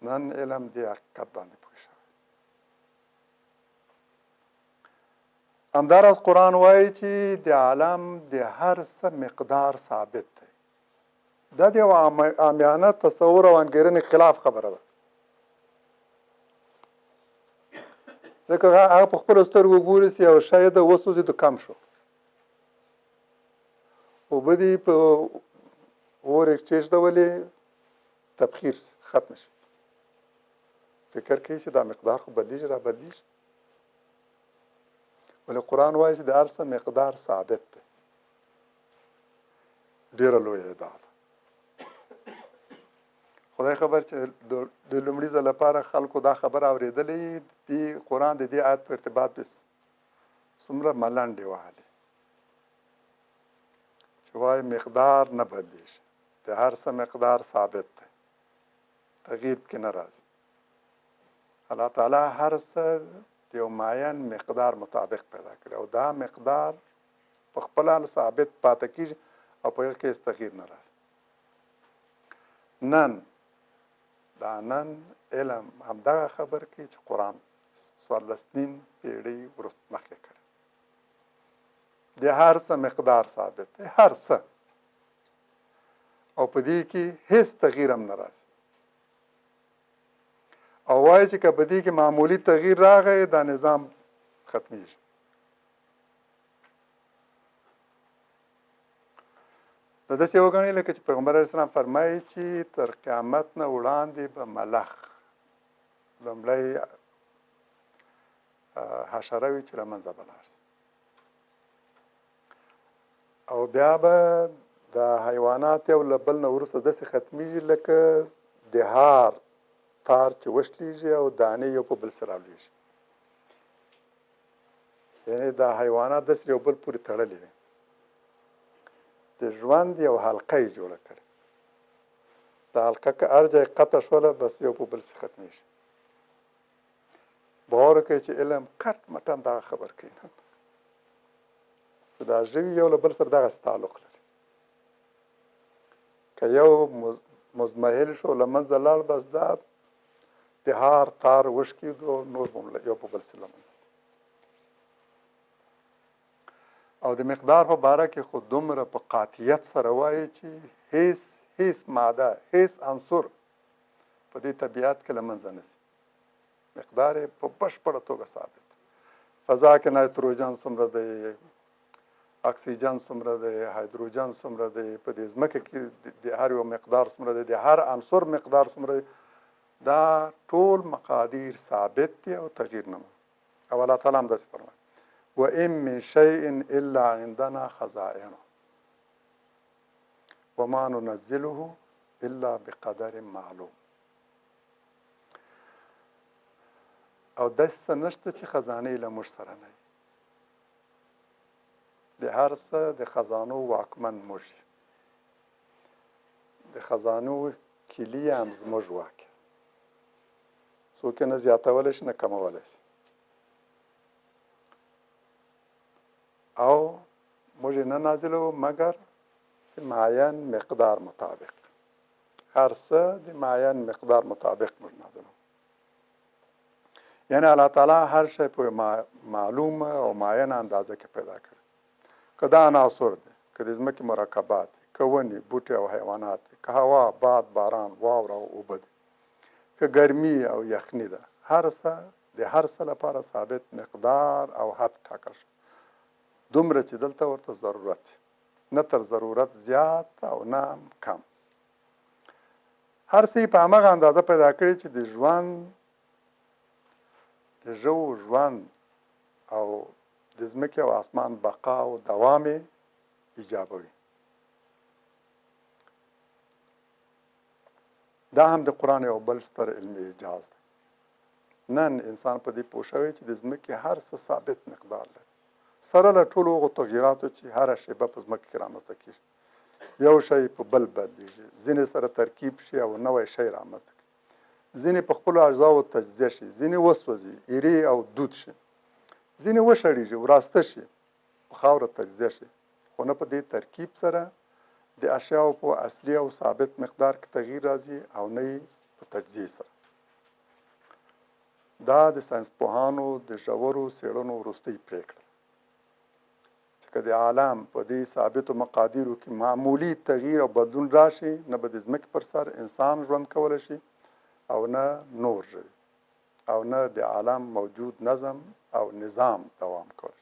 نن علم دی حقیقت باندې پوه شوی. همداراز قرآن وایي چې د عالم د هر څه مقدار ثابت دی. دا د یو عامیانه تصور او انګیرنې خلاف خبره ده، ځکه هغه په خپلو سترګو ګوري چې یو شی ده وسوځېدو کم شو، اوبه دي په اور کېږدولې تبخیر ختم شي، فکر کوي چې دا مقدار خو بدلیږي را بدلیږي، ولې قرآن وایي چې د هر څه مقدار ثابت دی. ډېره لویه ادعا ده. خدای خبر چې د لومړي ځل لپاره خلکو دا خبره اورېدلې دي، قرآن د دې آیت په ارتباط به څومره ملنډې وهلې چې وایي مقدار نه بدلیږي، د هر څه مقدار ثابت دی، تغییر پکې نه راځي. الله تعالی هر څه د یو معین مقدار مطابق پیدا کړي او دا مقدار په خپل حال ثابت پاتې کېږي او په هغه کې هېڅ تغییر نه راځي. نن علم همدغه خبر کوي چې قرآن 14 پېړۍ مخکې کړی. د هر څه مقدار ثابت دی، هر څه، او په دې کې هېڅ تغییر هم نه راځي. او وایي چې که په دې کې معمولي تغییر راغی دا نظام ختمیږي. دا داسې وګڼئ لکه چې پیغمبر علیه السلام فرمایي چې تر قیامت نه وړاندې به ملخ لومړی حشره وي چې له منځه به لاړ شي، او بیا به د حیوانات یو له بل نه وروسته داسې ختمیږي لکه د هار تار چې وشلیږي او دانې یو په بل سره راولېږي. یعنې دا حیوانات داسې یو بل پورې تړلي دي. د ژوند یو حلقه یې جوړه کړې، دا حلقه که هر ځای قطع شوله بس یو په بل څه ختمیږي. باور وکړئ چې علم کټ مټ هم دغه خبر کوي چې دا ژوي یو له بل سره دغسې تعلق لري. که یو مزمحل شو له منځه لاړ بس دا د هار تار وشکېدو نور به یو په بل څه له منځه. او د مقدار په باره کې خو دومره په قاطعیت سره وایي چې هیڅ ماده، هیڅ عنصر په دې طبیعت کې له منځه نه ځي. مقدار یې په بشپړه توګه ثابت. فضا کې نایتروجن څومره دی، اکسیجن څومره دی، هایدروجن څومره دی، په دې ځمکه کې د هر یو مقدار څومره دی، د هر عنصر مقدار څومره دی، دا ټول مقادیر ثابت دي او تغییر نه مومي. او الله تعالی هم داسې فرمایي وَإِن مِّن شَيْءٍ إِلَّا عِندَنَا خَزَائِنُهُ وَمَا نُنَزِّلُهُ إِلَّا بِقَدَرٍ مَّعْلُومٍ. او داسې څه نشته چې خزانې له موږ سره نه وي. د هر څه د خزانو واکمن موږ یو. د خزانو کلي هم زموږ واک دی. څوک یې نه زیاتولی شي نه کمولی شي. او موږ یې نه نازلوو مګر د معین مقدار مطابق. هر څه د معین مقدار مطابق موږ نازلوو. یعنی الله تعالی هر شی په معلومه او معینه اندازه کې پیدا کړي. که دا عناصر دي، که د ځمکې مرکبات دي، که ونې بوټي او حیوانات دي، که هوا، باد، باران، واوره او اوبه دي، که ګرمي او یخني ده، هر څه د هر څه لپاره ثابت مقدار او حد ټاکل شوی. دومره چې دلته ورته ضرورت نه تر ضرورت زیات او نه کم. هر څه په همغه اندازه پیدا کړي چې د ژوند، د ژوو ژوند او د ځمکې او اسمان بقا او دوام یې ایجابوي. دا هم د قرآن یو بل ستر علمي اعجاز دی. نن انسان په دې پوه شوی چې د ځمکې هر څه ثابت مقدار لري، سره له ټولو هغو تغییراتو چې هره شیبه په ځمکه کې رامنځته کېږي. یو شی په بل بدلېږي، ځینې سره ترکیب شي او نوی شی رامنځته کړي، ځینې په خپلو اجزاو تجزیه شي، ځینې وسوځي، ایرې او دود شي، ځینې وشړېږي، وراسته شي، په خاوره تجزیه شي، خو نه په دې ترکیب سره د اشیاو په اصلي او ثابت مقدار کې تغییر راځي او نه یې په تجزیه سره. دا د ساینسپوهانو د ژورو څېړنو وروستۍ پرېکړه ده چې که د عالم په دې ثابتو مقادیرو کې معمولي تغییر او بدلون راشي، نه به د ځمکې پر سر انسان ژوند کولی شي او نه نور ژوي او نه د عالم موجود نظم او نظام دوام کوي.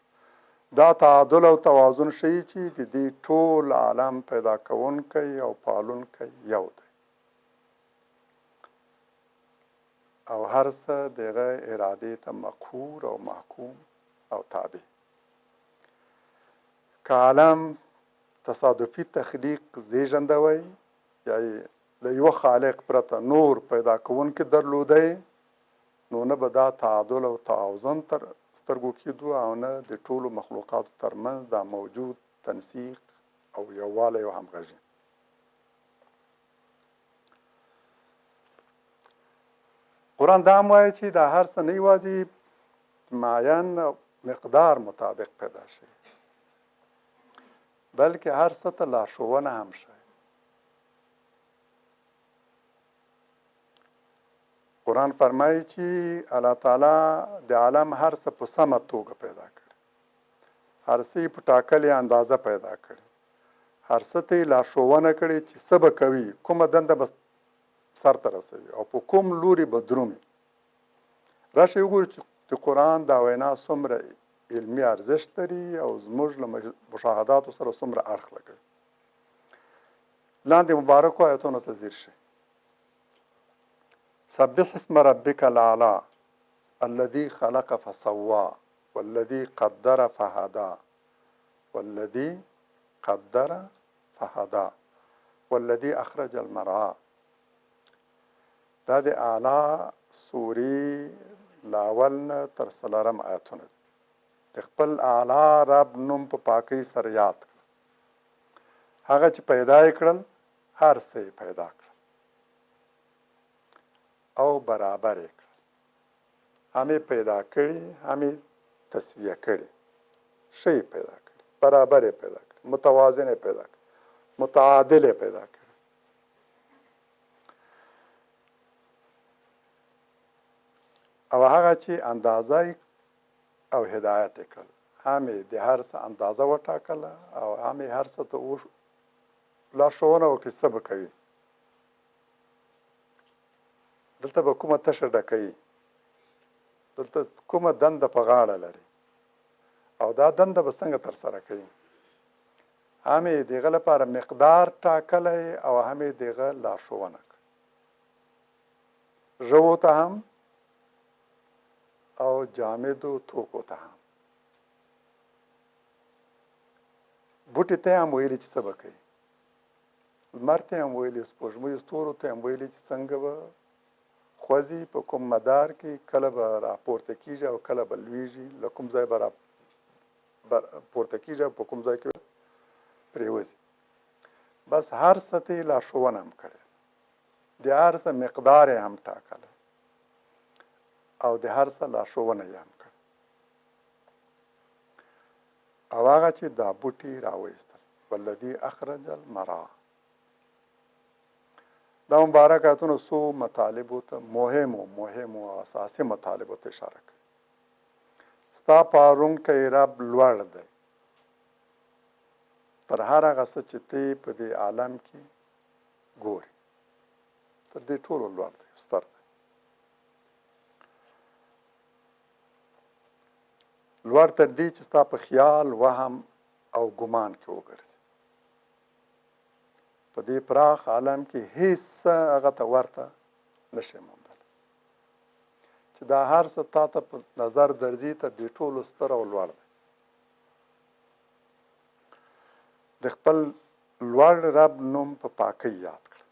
دا تعادل او توازن ښیي چې د دې ټول عالم پیدا کوونکی او پالونکی یو دی. او هر څه دغه ارادې ته مقهور او محکوم او تابع. که عالم تصادفي تخلیق زیږنده وی یا له یوه خالق پرته نور پیدا کوونکي درلودی، نو نه به دا تعادل او توازن تر سترګو کېدو او نه د ټولو مخلوقاتو ترمنځ دا موجود تنسیق او یووالی او همغږي. قرآن دا هم وایي چې دا هر څه نه یوازې معین مقدار مطابق پیدا شي، بلکې هر څه ته لارښوونه هم شي. قرآن فرمایي چې الله تعالی د عالم هر څه په سمه توګه پیدا کړي، هر څه په ټاکلې اندازه پیدا کړي، هر څه ته یې لارښوونه کړې چې څه به کوي، کومه دنده به سرته رسوي او په کوم لوري به درومي. راشئ وګورئ چې د قرآن دا وینا څومره علمي ارزښت لري او زموږ له مشاهداتو سره څومره اړخ لګوي. لاندې مبارکو آیتونو ته ځیر شئ. سبح اسم ربک الاعلی الذي خلق فسوى والذي قدر فهدى والذي قدر فهدى والذي اخرج المرعى. دا د اعلی سورې لاول نه تر څلورم آیتونه دي. د خپل اعلی رب نوم په پاکۍ سره یاد کړه. هغه چې پیدا یې کړل هر څه یې پیدا کړل او برابر یې کړل. هم یې پیدا کړي، هم یې تسویه کړي، ښه یې پیدا کړي، برابر یې پیدا کړي، متوازن یې پیدا کړي، متعادل یې پیدا کړي. او هغه چې اندازه او هدایت یې کړل، هم یې د هر څه اندازه وټاکله او هم یې هر څه ته لارښوونه وکړي څه به کوي. دلته به کومه تشه ډکوي، دلته کومه دنده په غاړه لري او دا دنده به څنګه ترسره کوي. هم یې دغه لپاره مقدار ټاکلی او هم یې دغه لارښوونه کړي. ژوو ته هم او جامدو توکو ته هم. بوټي ته هم ویلي چې څه به کوي، لمر ته هم ویلي، سپوږمیو ستورو ته هم ویلي چې څنګه به خوځي، په کوم مدار کې، کله به راپورته کېږي او کله به لویږي، له کوم ځای به راپورته کېږي او په کوم ځای کې پرېوځي. بس هر څه ته یې لارښوونه هم کړې، د هر څه مقدار یې هم ټاکلی او د هر څه لارښوونه یې هم کړه. او هغه چې دا بوټي راویستل، والذي اخرج المرعى. دا مبارک آیتونه څو مطالبو ته مهمو او اساسي مطالبو ته اشاره کوي. ستا پالونکی رب لوړ دی تر هر هغه څه چې ته په دې عالم کې ګورې، تر دې ټولو لوړ دی، ستر دی. لوړ تر دې چې ستا په خیال، وهم او ګمان کې وګرځي. په دې پراخ عالم کې هیڅ څه هغه ته ورته نشي موندلی. چې دا هر څه تا ته په نظر درځي، تر دې ټولو ستر او لوړ دی. د خپل لوړ رب نوم په پاکۍ یاد کړه.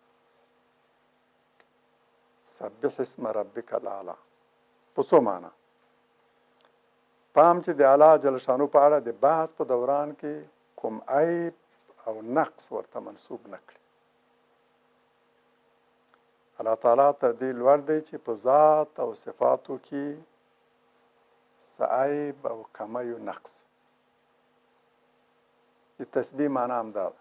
سبح اسم ربک الاعلی په څو معنا؟ پام چې د الله جل شانو په اړه د بحث په دوران کې کوم عیب او نقص ورته منسوب نه کړي. الله تعالی تر دې لوړ دی چې په ذات او صفاتو کې څه عیب او کمی او نقص. د تسبیح معنا هم دا ده.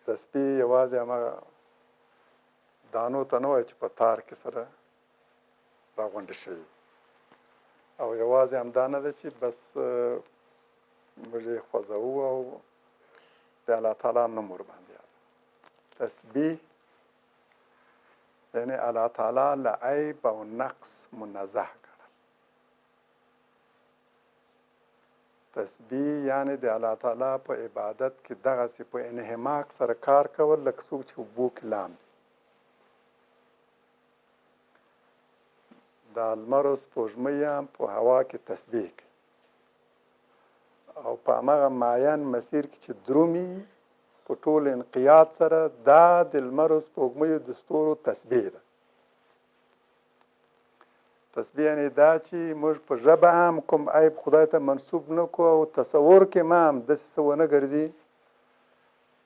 تسبیح یوازې هماغه دانو ته نه وایي چې په تار کې سره راغونډې شوي، او یوازې همدا نه ده چې بس موږ یې خوځوو او د الله تعالی نوم ورباندې یاد. تسبیح یعنې الله تعالی له عیب او نقص منزه ګڼل. تسبیح یعنې د الله تعالی په عبادت کې دغسې په انهماک سره کار کول لکه څوک چې اوبو کې لامبي. د لمر او سپوږمۍ هم په هوا کې تسبیح کوي او په هماغه معین مسیر کې چې درومي په ټول انقیاد سره دا د لمر او سپوږمیو د ستورو تسبیح ده. تسبیح یعنې دا چې موږ په ژبه هم کوم عیب خدای ته منسوب نه کړو او تصور کې ما هم داسې څه ونه ګرځي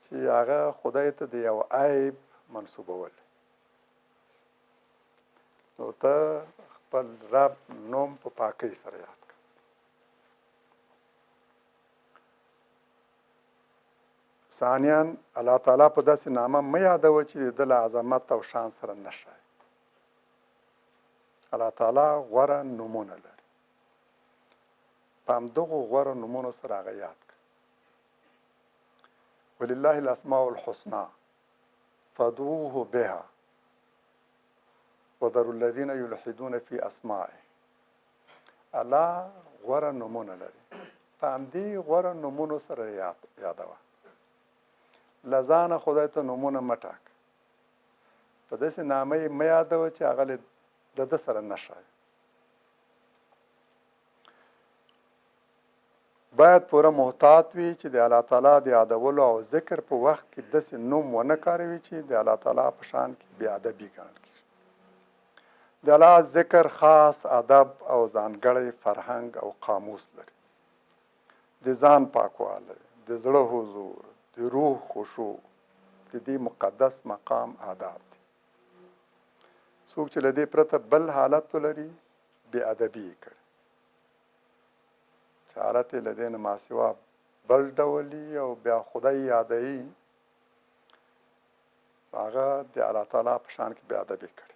چې هغه خدای ته د یو عیب منسوبول. نو ته خپل رب نوم په پاکۍ سره یاد کړه. ثانیاً الله تعالی په داسې نامه مه یادوه چې د ده له عظمت او شان سره نه ښایي. الله تعالی غوره نومونه لري. په همدغو غوره نومونو سره هغه یاد کړه. ولله الاسماء الحسنى فادعوه بها وذروا الذين يلحدون في اسمائه. الله غوره نومونه لري. په همدې غوره نومونو سره یادوه. له ځانه خدای ته نومونه مه ټاکه. په داسې نامه یې مه یادوه چې هغه د ده سره نه ښایي. باید پوره محتاط وي چې د الله تعالی د یادولو او ذکر په وخت کې داسې نوم ونه کاروي چې د الله تعالی په شان کې بې ادبي ګڼل کېږي. د الله ذکر خاص ادب او ځانګړی فرهنګ او قاموس لري. د ځان پاکوالی، د زړه حضور، د روح خشوع، د دې مقدس مقام آداب دي. څوک چې له دې پرته بل حالت ولري بې ادبي یې کړي. چې حالت یې له دې نه ماسوا بل ډول او بیا خدای یادوي، هغه د الله تعالی په شان کې بې ادبي کړي.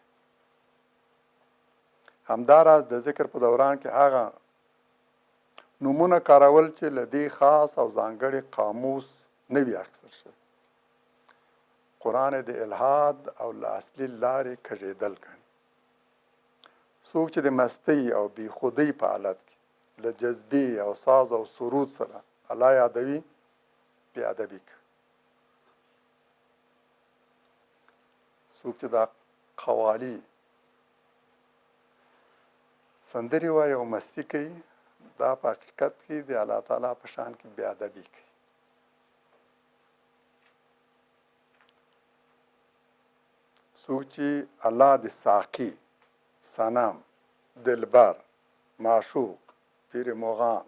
همداراز د ذکر په دوران کې هغه نومونه کارول چې له دې خاص او ځانګړي قاموس نه وي اخیستل شوي. قرآن د الحاد او له اصلي لارې کږېدل ګڼي. څوک چې د مستۍ او بې خودۍ په حالت کې له جذبې او ساز او سرود سره الله یادوي، بې ادبي کوي. څوک چې دا قوالي سندرې وایي او مستی کوي، دا په حقیقت کې د الله تعالی په شان کې بې ادبي کوي. څوک چې الله د ساقي، صنم، دلبر، معشوق، پیر مغان،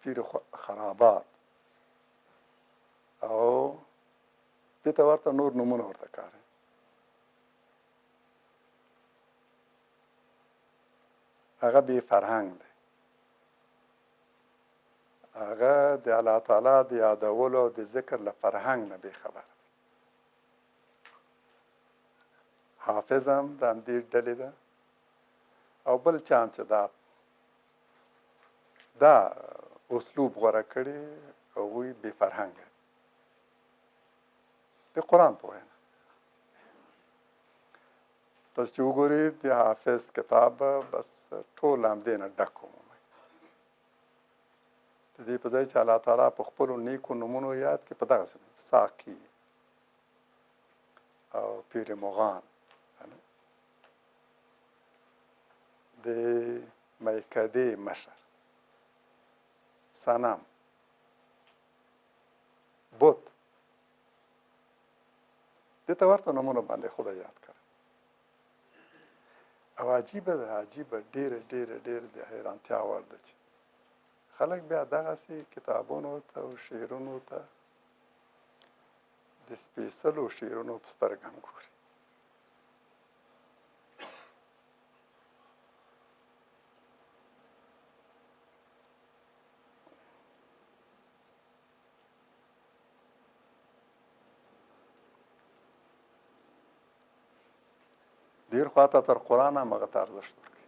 پیر خرابات او دې ته ورته نور نومونه ورته کاروي. هغه بې فرهنګ دی. هغه د الله تعالی د یادولو او د ذکر له فرهنګ نه بې خبره. حافظ هم د همدې ډلې ده او بل چا هم چې دا اسلوب غوره کړي، هغوی بې فرهنګه د قرآن په وینا. تاسو چې وګورئ د حافظ کتاب بس ټول همدې نه ډک عمومي. د دې په ځای چې الله تعالی په خپلو نیکو نومونو یاد کړي، په دغسې ساقي او پیر مغان، د میکدې مشر، صنم، بت، دې ته ورته نومونه باندې خدای یاد کړي. او عجیبه ده، عجیبه ډېره ډېره ډېره د حیرانتیا وړ ده چې خلک بیا دغسې کتابونو ته او شعرونو ته د سپېڅلو شعرونو په سترګه هم ګوري. ډېر خواته تر قرآن هم هغه ته ارزښت ورکوي.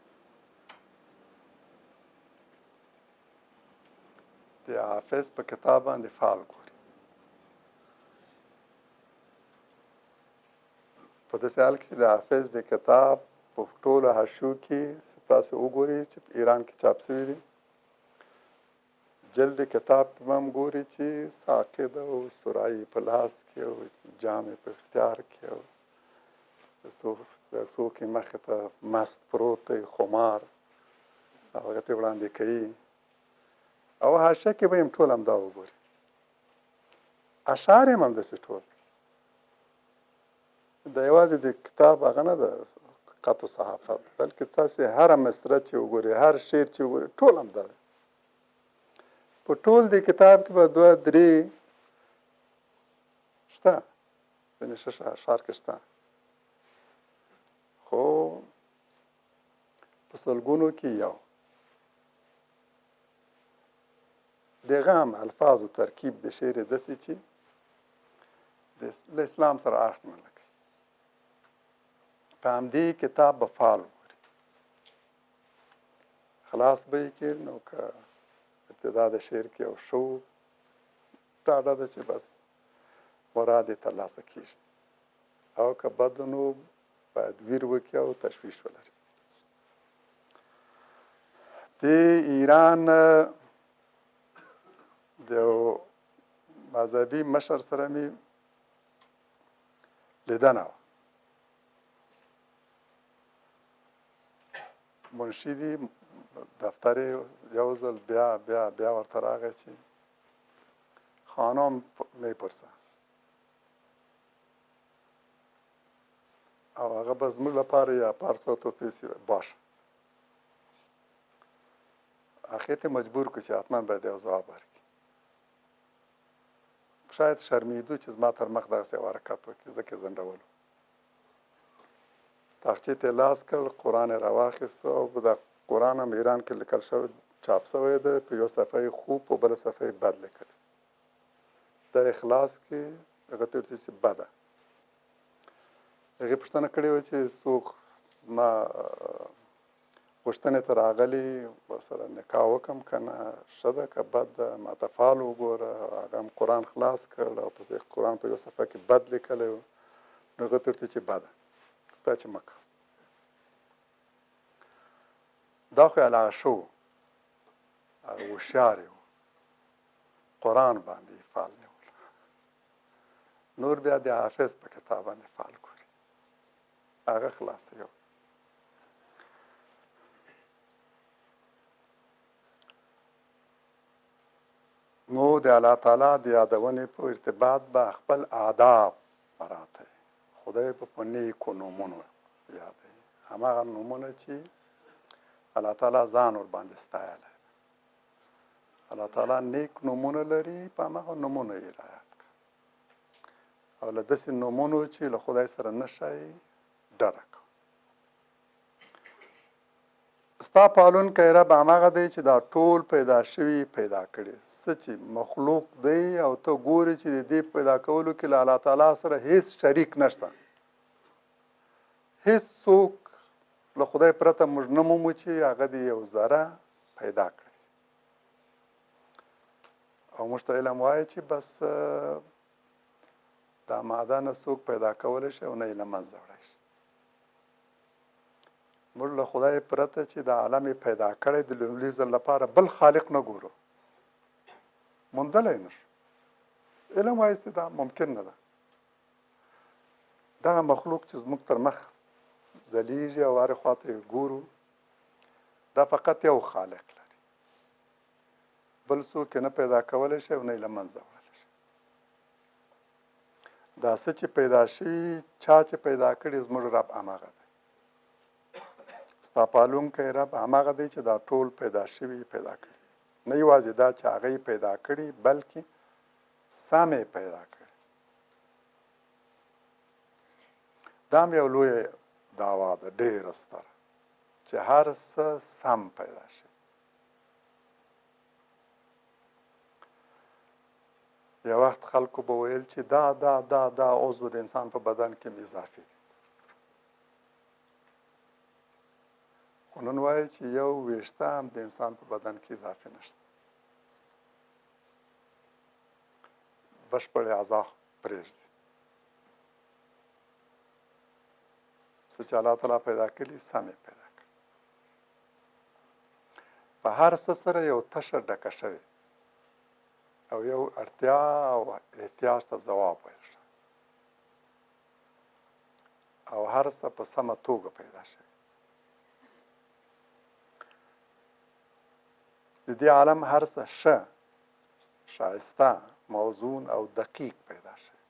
د حافظ په کتاب باندې فعال ګوري. په داسې حال کې چې د حافظ د کتاب په ټولو حاشیو کې تاسو وګورئ چې په ایران کې چاپ شوي دي، جلد کتاب کې هم ګوري چې ساقي ده او سرایي په لاس کې او جام په اختیار کې او څوک یې مخې ته مست پروت دی خمار او هغه ته وړاندې کوي او حاشیه کې به یې ټول همدا وګوري اشعار یې هم همداسې ټول د یوازې د کتاب هغه نه ده خط و صحافت بلکې تاسې هره مصره چې وګورئ هر شعر چې وګورئ ټول همدا دی په ټول دې کتاب کې به دوه درې شته ځینې ښه اشعار کې شته خو په سلګونو کې یو دغه هم الفاظو ترکیب د شعر یې داسې چې له اسلام سره اړخ نه لګي په همدې کتاب به فعال وګوري خلاص به یې کړي نو که ابتدا د شعر کې یو شو ډاډه ده چې بس مراد یې ترلاسه کېږي او که بد نو باید ویر وکړي او تشویش ولري د ایران د مذهبي مشر سره مې لیدنه وه منشي دي دفتر یو ځل بیا ورته راغی چې خانم میپرسه او هغه به زموږ لپاره یا پارسو توتیسی باشه اخر ته مجبور کړو چې حتما باید یو ځواب ورکړي شاید شرمیدو چې زما تر مخ دغسې یو حرکت وکړي ځکه یې ځنډولو تاخچې ته یې لاس کړ قرآن یې راواخیسته او د قرآن هم ایران کې لیکل شوی چاپ شوی ده په یو صفحه یې خوب په بله صفحه یې بد لیکلی د اخلاص کې هغه ته ورته چې بده هغې پوښتنه کړې وه چې څوک زما پوښتنې ته راغلي ورسره نکاح وکړم که نه ښه ده که بد ده ماته فعال وګوره هغه هم قرآن خلاص کړ او پس قرآن په یو صفحه کې بد لیکلی و نو هغه ته ورته چې بده دا چې مه کوه دا خو یې علاقه شو هغه هوښیار و قرآن باندې فعال نیول نور بیا د حافظ په کتاب باندې فعال ګوري هغه خلاصوي نو د الله تعالی د یادونې په ارتباط به خپل آداب مراته خدای په نیکو نومونو یادوي هماغه نومونه چې الله تعالی ځان ور باندې ستایلی الله تعالی نیک نومونه لري په هماغه نومونو یې رعایت کړه او له داسې نومونو چې له خدای سره نه شئ ډډه کوه ستا پالونکی رب هماغه دی چې دا ټول پیدا شوي پیدا کړي څه چې مخلوق دی او ته ګورې چې د دې پیدا کولو کې له الله تعالی سره هیڅ شریک نشته هیڅ څوک له خدای پرته موږ نه مومو چې هغه د یو ذره پیدا کړي او موږ ته علم وایي چې بس دا ماده نه څوک پیدا کولی شي او نه یې له منځه وړی شي موږ له خدای پرته چې د عالم پیدا کړی د لومړي ځل لپاره بل خالق نه ګورو موندلی نه شو علم وایي چې دا ممکن نه ده دغه مخلوق چې زموږ تر مخ ځلیږي او هرې خوا ته یې ګورو دا فقط یو خالق لري بل څوک یې نه پیدا کولی شي او نه یې له منځه وړلی شي دا څه چې پیدا شوي چا چې پیدا کړي زموږ رب هماغه دی ستا پالونکی رب هماغه دی چې دا ټول پیدا شوي پیدا کړي نه یوازې دا چې هغه یې پیدا کړي بلکې سم یې پیدا کړي دا هم یو لویه دعوا ده ډېره ستره چې هر څه سم پیدا شي یو وخت خلکو به ویل چې دا عضو د انسان په بدن کې اضافي دی خو نن وایي چې یو ویښته هم د انسان په بدن کې اضافي نشته بشپړې اعضا پرېږدي څه چې الله تعالی پیدا کړي سم یې پیدا کړي په هر څه سره یو تشه ډکه شوې او یو اړتیا او احتیاج ته ځواب ویل شو او هر څه په سمه توګه پیدا شوي. د دې عالم هر څه ښه، ښایسته، موزون او دقیق پیدا شوي.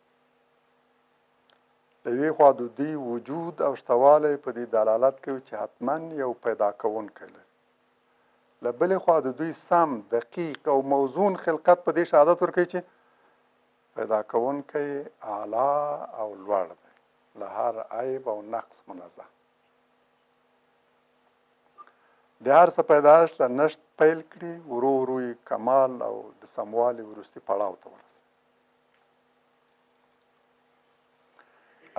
د یوې خوا د دوی وجود او شتوالی په دې دلالت کوي چې حتما یو پیدا کوونکی لري. له بلې خوا د دوی سم، دقیق او موزون خلقت په دې شهادت ورکوي چې پیدا کوونکی اعلی او لوړ دی، له هر عیب او نقص منزه. د هر څه پیدایښت له نشت پیل کړي، ورو ورو یې کمال او د سموالي وروستي پړاو ته ورسوي.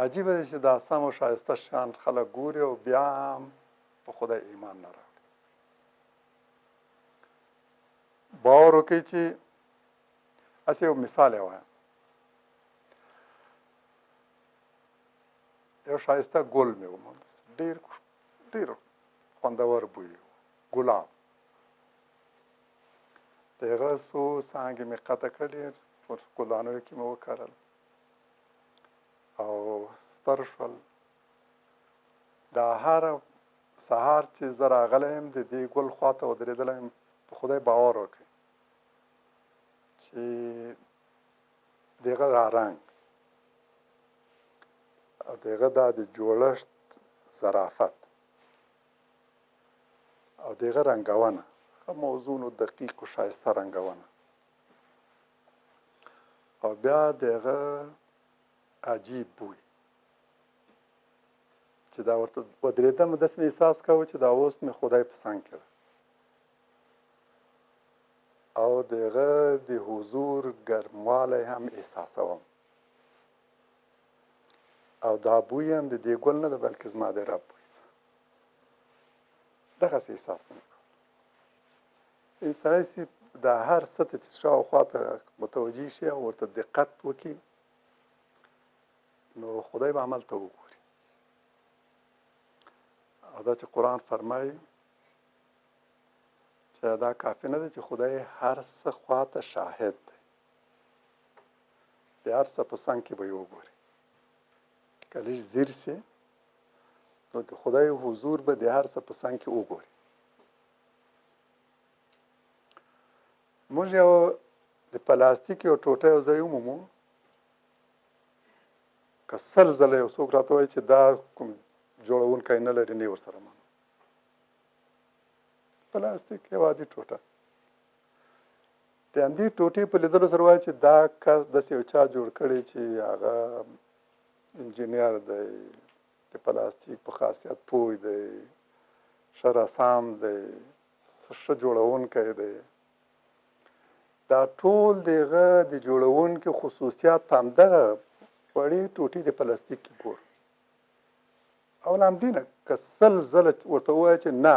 عجیبه دی چې دا سم او ښایسته شیان خلک ګوري او بیا هم په خدای ایمان نه راوړي. باور وکړئ چې هسې یو مثال یې وایم. یو ښایسته ګل مې وموند، ډېر خوندور بوی و، ګلاب. د هغه څو څانګې مې قطع کړې، په ګلدانیو کې مې وکرل او ستر شول. دا هر سهار چې زه راغلی یم د دې ګل خواته ودرېدلی یم، په خدای باور وکړئ چې د هغه دا رنګ او د هغه دا د جوړښت ظرافت او د هغه رنګونه، ښه موزون و دقیق و ښایسته رنګونه، او بیا د هغه عجیب بوی چې دا ورته ودرېدم، داسې مې احساس کوه چې دا اوس مې خدای په څنګ کې ده، او د هغه د حضور ګرموالی هم احساسوم، او دا بوی هم د دې ګل نه ده بلکې زما د رب بوی ده. دغسې احساس مې وکړ. سړی چې دا هر څه ته چې شاوخوا ته متوجه شي او ورته دقت وکړي، نو خدای به عمل ته وګوري. او دا چې قرآن فرمایي چې دا کافي نه ده چې خدای هر څه خواته شاهد دی، د هر څه په څنګ کې به یې وګوري. که لږ ځیر شي نو د خدای حضور به د هر څه په څنګ کې وګوري. موږ یو د پلاستیک یو ټوټه یو ځای ومومو، که 100 ځله یو څوک راته وایي چې دا کوم جوړونکی نه لري، نه یې ورسره منم. پلاستیک یو عادي ټوټه، د همدې ټوټې په لیدلو سره وایي چې دا کس داسې یو چا جوړ کړی چې هغه انجینر دی، د پلاستیک په خاصیت پوه دی، ښه رسام دی، ښه جوړونکی دی. دا ټول د هغه د جوړونکي خصوصیات په همدغه وړې ټوټې د پلاستیک کې ګورو. او له همدې نه که 100 ځله ورته ووایه چې نه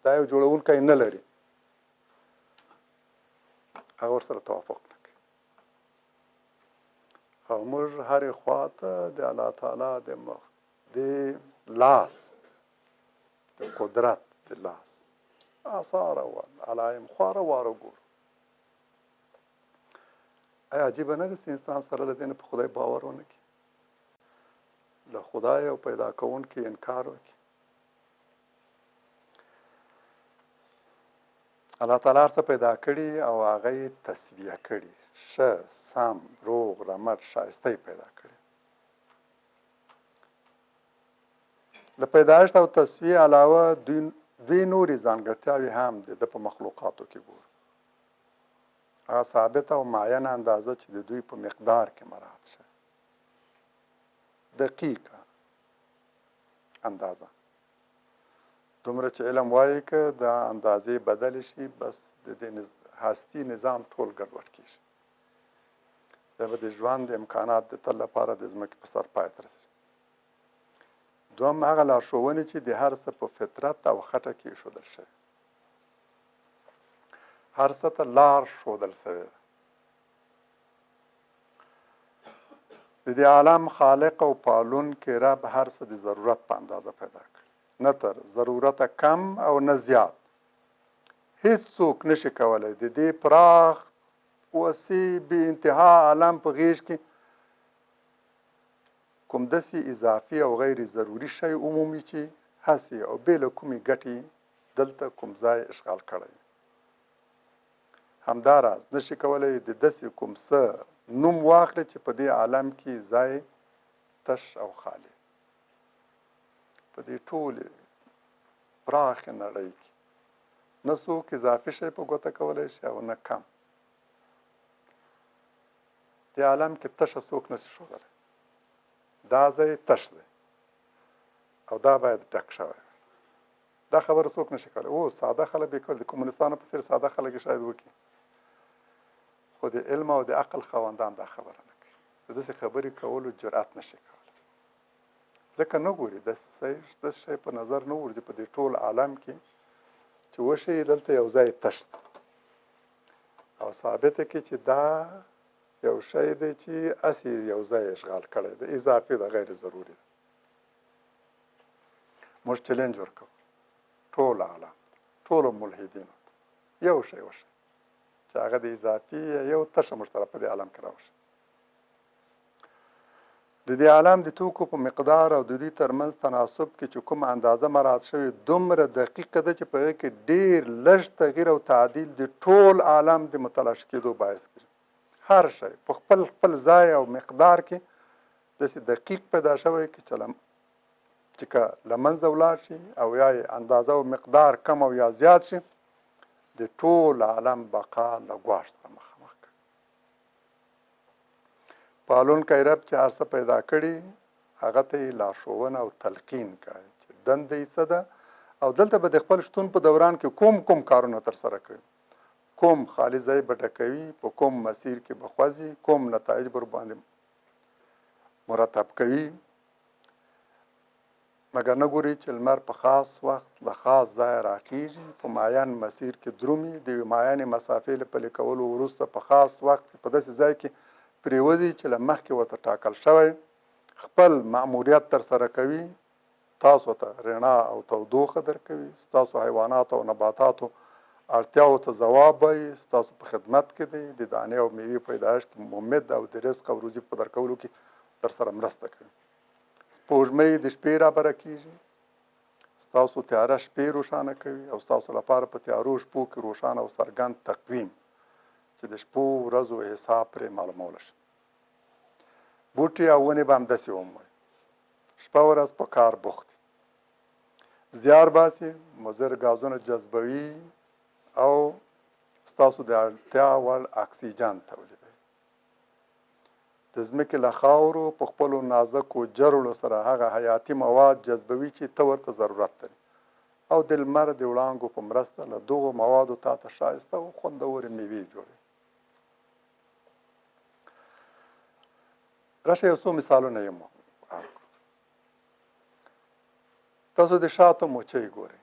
دا یو جوړونکی نه لري، هغه ورسره توافق نه کوي. او موږ هرې خوا ته د الله تعالی د لاس، د قدرت د لاس آثار او علایم خواره واره ګورو. آیا عجیبه نه ده چې انسان سره له دې نه په خدای باور ونه کړي، له خدای او پیدا کوونکي انکار وکړي؟ الله تعالی هر څه پیدا کړي او هغه یې تصفیه کړي، ښه، سم، روغ، رمټ، ښایسته یې پیدا کړي. له پیدایښت او تصفیې علاوه دوی نورې ځانګړتیاوې هم د ده په مخلوقاتو کې ګورو. هغه ثابته او معینه اندازه چې د دوی په مقدار کې مراعات شوی، دقیقه اندازه، دومره چې علم وایي که دا اندازې بدلې شي بس د دې هستي نظام ټول ګډوډ کېږي، بیا به د ژوند امکانات د تل لپاره د ځمکې په سر پای ته رسي. دوهم هغه لارښوونې چې د هر څه په فطرت او خټه کې ایښودل شوي، هر څه ته لار ښودل شوې ده. د دې عالم خالق او پالونکی رب هر څه د ضرورت په اندازه پیدا کړي، نه تر ضرورته کم او نه زیات. هیڅوک نشي کولی د دې پراخ وسیع بې انتها عالم په غیږ کې کوم داسې اضافي او غیر ضروري شی عمومي چې هسې او بې له کومې ګټې دلته کوم ځای اشغال کړی همداراز نشي کولی د داسې کوم څه نوم واخلي چې په دې عالم کې ځای تش او خالی په دې ټولې پراخې نړۍ کې نه څوک اضافي شی په ګوته کولی شي او نه کم دې عالم کې تشه څوک نشي ښودلی دا ځای تش دی او دا باید ډک شوی دا خبره څوک نشي کولی او ساده خلک به کولی د کمونستانو په څېر ساده خلک یې شاید وکړي خو د علم او د عقل خاوندان دا خبره نه کوي د داسې خبرې کولو جرأت نشي کولی ځکه نه ګوري د شی په نظر نه ورځي په دې ټول عالم کې چې وشي دلته یو ځای تش دی او ثابته کې چې دا یو شی دی چې هسې یو ځای اشغال کړی دی اضافي ده غیر ضروري ده موږ چلنج ورکوو ټول عالم ټولو ملحدینو یو شی وشي چې هغه د اضافي یو تشه مشترک په دې عالم کې راوشي د دې عالم د توکو په مقدار او د دوی ترمنځ تناسب کې چې کومه اندازه مراعات شوې دومره دقیقه ده چې په هغې کې ډېر لږ تغییر او تعدیل د ټول عالم د متلاشي کېدو باعث کېږي هر شی په خپل خپل ځای او مقدار کې داسې دقیق پیدا شوی چې که له منځه ولاړ شي او یا اندازه او مقدار کم او یا زیات شي د ټول عالم بقا له ګواښ سره مخامخ کوي پالونکی رب چې هر څه پیدا کړي هغه ته یې لارښوونه او تلقین کوي چې دنده یې څه ده او دلته به د خپل شتون په دوران کې کوم کارونه ترسره کوي کوم خالي ځای به ډکوي په کوم مسیر کې به خوځي کوم نتایج به ورباندې مرتب کوي مګر نه ګوري چې لمر په خاص وخت له خاص ځایه راخیږي په معین مسیر کې درومي د یوې معینې مسافې له پلي کولو وروسته په خاص وخت کې په داسې ځای کې پرېوځي چې له مخکې ورته ټاکل شوی خپل مأموریت ترسره کوي تاسو ته رڼا او تودوخه درکوي ستاسو حیواناتو او نباتاتو اړتیاو ته ځواب وایي ستاسو په خدمت کې دی د دانې او میوې پیدایښت کې ممد او د رزق او روزي په درکولو کې درسره مرسته کوي سپوږمۍ د شپې رابره کېږي ستاسو تیاره شپې روښانه کوي او ستاسو لپاره په تیارو شپو کې روښانه او څرګند تقویم چې د شپو ورځو حساب پرې معلومولی شي بوټي او ونې به همداسې ومومئ شپه ورځ په کار بوخت زیار باسي مضر ګازونه جذبوي او ستاسو د اړتیا وړ اکسیجن تولیدوي د ځمکې له خاورو په خپلو نازکو جرړو سره هغه حیاتي مواد جذبوي چې ته ورته ضرورت لري او د لمر د وړانګو په مرسته له دغو موادو تا ته ښایسته او خوندورې میوې جوړوي راشه یو څو مثالونه یې تاسو د شاتو موچۍ ګورئ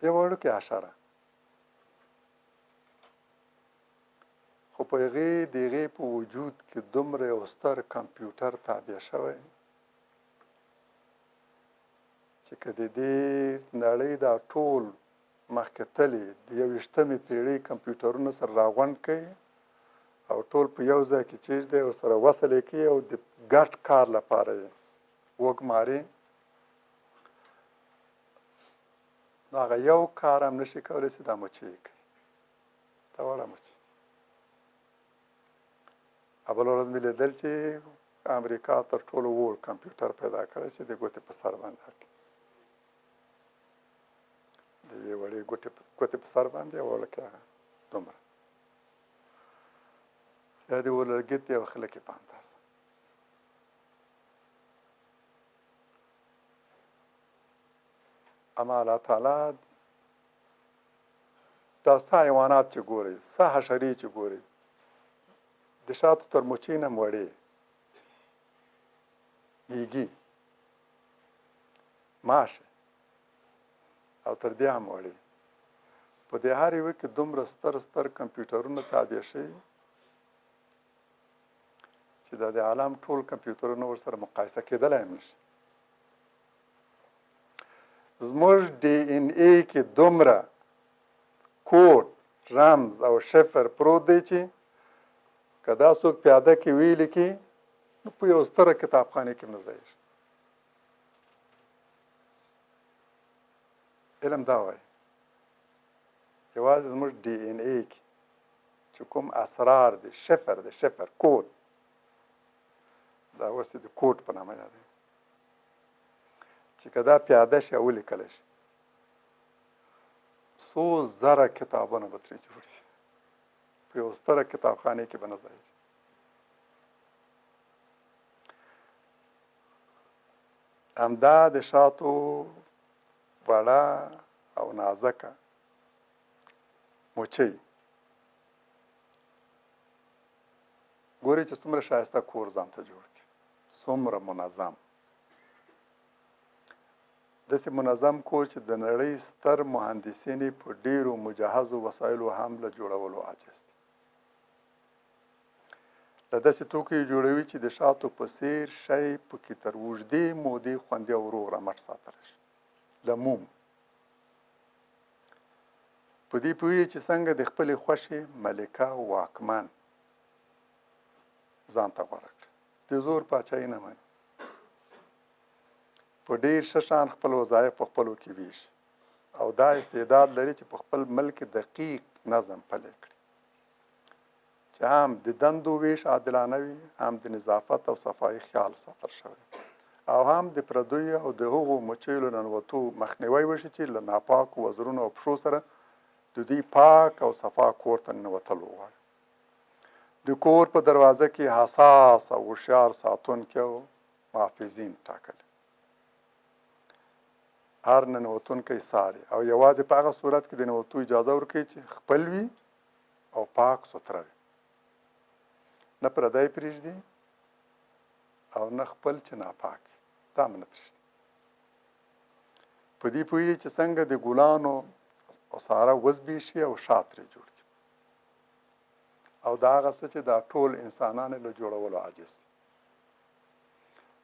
یو وړوکی حشره خو په هغې په وجود کې دومره یو ستر کمپیوټر تابع شوی چې که د دې نړۍ دا ټول مخکې تللي د 21مې پېړۍ کمپیوټرونه سره راغونډ کوي او ټول په یو ځای کې چیږدي او سره وصل یې کوي او د ګډ کار لپاره یې وګماري نو هغه یو کار هم نشي کولی چې دا مچۍ یې کوي دا وړه مچۍ بله ورځ مې لیدل چې امریکا تر ټولو وړ کمپیوټر پیدا کړی چې د ګوتې په سر باندې د یوې وړې ګوتې په سر باندې وړکې هغه دومره یا د ولرګیت یو خلکې په اندازه اما الله تعالی دا څه حیوانات چې ګورئ څه حشرې چې ګورئ د شاتو تر موچۍ نه هم وړې ګیږي ماشه او تر دې هم وړې په دې هر یوه کې دومره ستر کمپیوټرونه تابع شوي چې دا د عالم ټول کمپیوټرونه ورسره مقایسه کېدلی هم نشي زموږ ډي ان اے کې دومره کوډ رمز او شفر پروت دی چې که دا څوک پیاده کې ویلي کې نو په یو ستره کتابخانه کې نه ځایږي. علم دا وایي یوازې زموږ ډي ان اے کې چې کوم اسرار دي، شفر دی، شفر کود، دا اوس د کوډ په نامه یادوي، چې که دا پیاده شي او ولیکلی شي 100,000 کتابونه به ترې جوړ شي، په یو ستره کتابخانې کې به نه ځایږي. همدا د شاتو وړه او نازکه مچۍ ګوري چې څومره ښایسته کور ځان ته جوړ کړي، څومره منظم، داسې منظم کور چې د نړۍ ستر مهندسین په ډیرو مجهزو وسایلو هم له جوړولو عاجز دي. له داسې توکو جوړوي چې د شاتو په څیر شی پکې تر اوږدې مودې خوندي او روغ رمټ ساتلی شي. له موم په دې پوهېږي چې څنګه د خپلې خوښې ملکه واکمن ځان ته غوره کړي، د زور پاچاهي نه مني، په ډېر ښه شان خپل وظایف په خپلو کې ویشي او دا استعداد لري چې په خپل ملک دقیق نظم پلی کړي، چې هم د دندو ویش عادلانه وي، هم د نظافت او صفایي خیال ساتل شوی، او هم د پردیو او د هغو مچیو له ننوتو مخنیوی وشي چې له ناپاکو وزرونو او پښو سره د دوی پاک او صفا کور ته ننوتل وغواړي. د کور په دروازه کې حساس او هوښیار ساتونکي او محافظین ټاکل، هر ننوتونکی څاري او یوازې په هغه صورت کې د ننوتو اجازه ورکوي چې خپل وي او پاک سوتره وي، نه پردی پرېږدي او نه خپل چې ناپاک وي دا هم نه پرېږدي. په دې پوهېږي چې څنګه د ګلانو او ساره وزبېښي او شات ترې جوړ کړي، او دا هغه څه چې دا ټول انسانان له جوړولو عاجز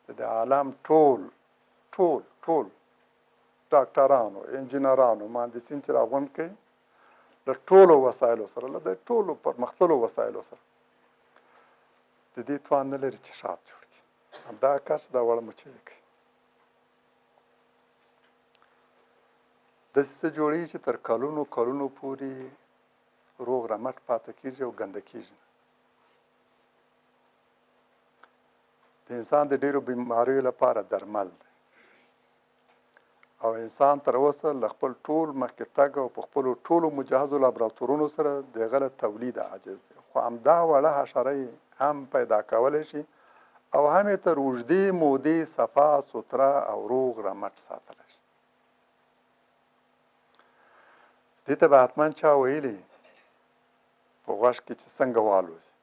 دي. د عالم ټول ډاکټرانو، انجینرانو، مهندسین چې راغونډ کوي له ټولو وسایلو سره، له د ټولو پرمختللو وسایلو سره د دې توان نه لري چې شات جوړ کړي. همدا کار چې دا وړه مچۍ کوي. داسې څه جوړوي چې تر کلونو پورې روغ رمټ پاتې کېږي او ګنده کېږي. د انسان د ډېرو بیماریو لپاره درمل دی او انسان تر اوسه له خپل ټول مخکې تګ او په خپلو ټولو مجهزو لابراتورونو سره د هغه له تولید عاجز دی، خو همدا وړه حشره هم پیدا کولی شي او هم یې تر اوږدې مودې صفا سوتره او روغ رمټ ساتلی شي. دې ته به حتما چا ویلي په غوږ کې چې څنګه والوځي،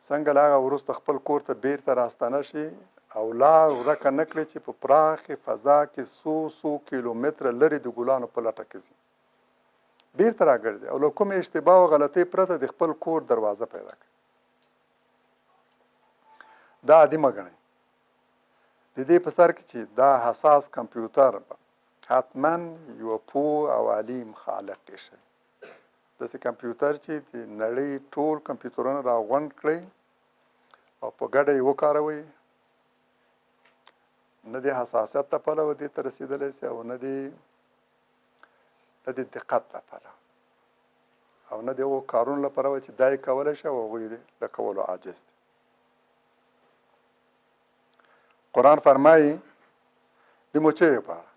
څنګه له هغه وروسته خپل کور ته بیرته راستنه شي او لار ورکه نه کړي چې په پراخې فضا کې څو کیلومتره لرې د ګلانو په لټه کې ځي، بیرته راګرځي او له کومې اشتباه او غلطۍ پرته د خپل کور دروازه پیدا کړي. دا عادي مه ګڼئ. د دې په سر کې چې دا حساس کمپیوټر حتما یو پوه او علیم خالق ایښی، داسې کمپیوټر چې د نړۍ ټول کمپیوټرونه راغونډ کړئ او په ګډه یې وکاروئ، نه د حساسیت له پلوه دې ته رسېدلی سي او نه د دقت لپاره او نه د هغو کارونو لپاره چې دا یې کولی شي او هغوی له کولو عاجز دي. قرآن فرمایي د مچیو په اړه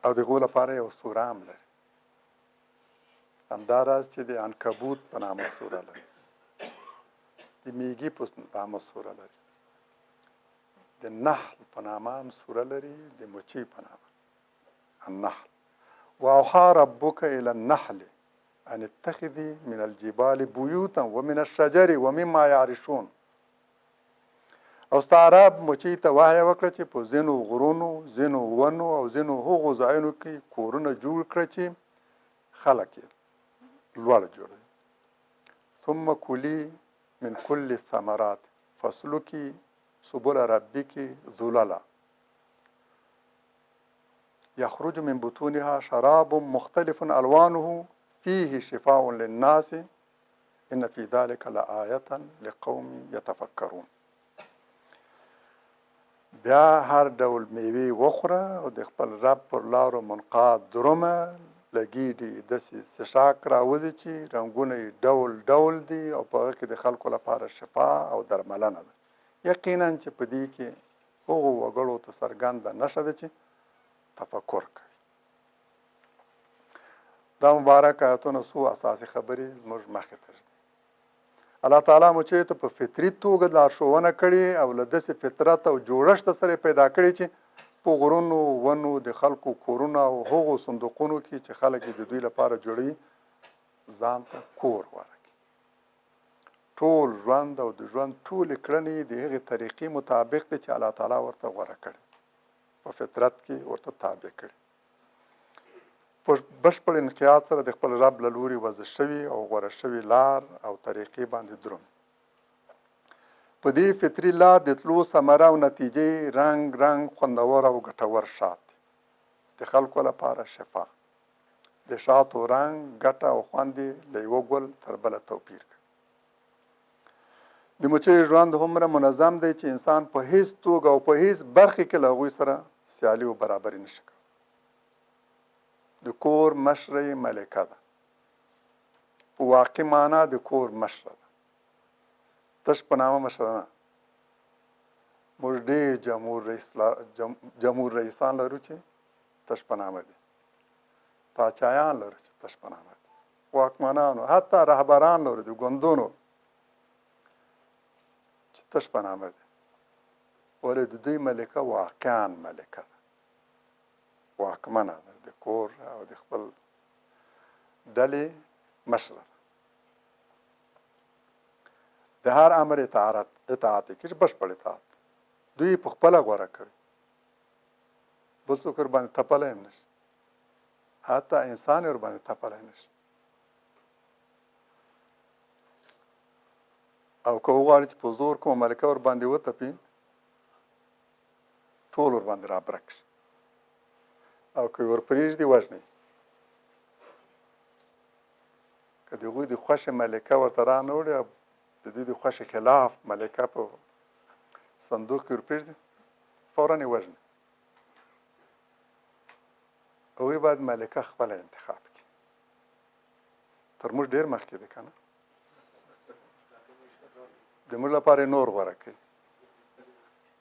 او د هغو لپاره یو سوره هم لري، همداراز چې د عنکبوت په نامه سوره لري، د میږي په نامه سوره لري، د نحل په نامه هم سوره لري، د مچۍ په نامه النحل. واوحى ربك الى النحل ان اتخذي من الجبال بيوتا ومن الشجر ومما يعرشون. او ستا رب مچۍ ته وحی وکړه چې په ځینو غرونو، ځینو ونو او ځینو هغو ځایونو کې کورونه جوړ کړه چې خلک یې لوړ جوړوي. ثم کلي من كل الثمرات فاسلكي سبل ربك ذللا يخرج من بطونها شراب مختلف الوانه فيه شفاء للناس ان فی ذلک لآیة لقوم یتفکرون. بیا هر ډول میوې وخوره او د خپل رب پر لارو منقاد درومه، لګېږي داسې څښاک راوځي چې رنګونه یې ډول ډول دي او په هغه کې د خلکو لپاره شفا او درملنه ده. یقینا چې په دې کې هغو وګړو ته څرګنده نښه ده چې تفکر کوي. دا مبارک آیتونه څو اساسي خبرې زموږ مخې ته دي. الله تعالی مو چې ته په فطري توګه لارښوونه کړې او له داسې فطرت او جوړښت سره پیدا کړې چې په غرونو ونو د خلکو کورونه او هغو صندوقونو کې چې خلک د دوی لپاره جوړوي ځان ته کور ورکړي. ټول ژوند او د ژوند ټولې کړنې د هغې طریقې مطابق دي چې الله تعالی ورته غوره کړي، په فطرت کې ورته تابع کړي. په بشپړ انقیاد سره د خپل رب له لوري وضع شوي او غوره شوي لار او طریقې باندې درومي. په دې فطري لار د تلو ثمره او نتیجې رنګ رنګ خوندور او ګټور شات دي. د خلکو لپاره شفا، د شاتو رنګ ګټه او خوند له یوه ګل تر بله توپیر کوي. د مچیو ژوند هومره منظم دی چې انسان په هیڅ توګه او په هیڅ برخې کې له هغوی سره سیالي او برابري نشي کولی. د کور مشره یې ملکه ده، په واقع معنا د کور مشره ده، تش په نامه مشره نه. موږ ډېر جمهور رئیسان لرو چې تش په نامه دي، پاچایان لرو چې تش په نامه دي، واکمنانو حتی رهبران لرو د ګوندونو چې تش په نامه دي. ولې د دوی ملکه واقعا ملکه ده، واکمنه ده، د کور او د خپل ډلې مشره ده. د هر امر اطاعت یې کوي، بشپړ اطاعت دوی په خپله غوره کوي، بل څوک ورباندې تپلی هم نشي، حتی انسان یې ورباندې تپلی نشي. او که وغواړي چې په زور کومه ملکه ورباندې وتپي، ټول ورباندې رابرک شي، او که یې ورپرېږدي وژني. که د هغوی د خوښې ملکه ورته رانه وړي او د دوی د خوښې خلاف ملکه په صندوق کې ورپرېږدي، فوراً یې وژني. هغوی باید ملکه خپله انتخاب کړي. تر موږ ډېر مخکې دی که نه؟ د موږ لپاره یې نور غوره کوي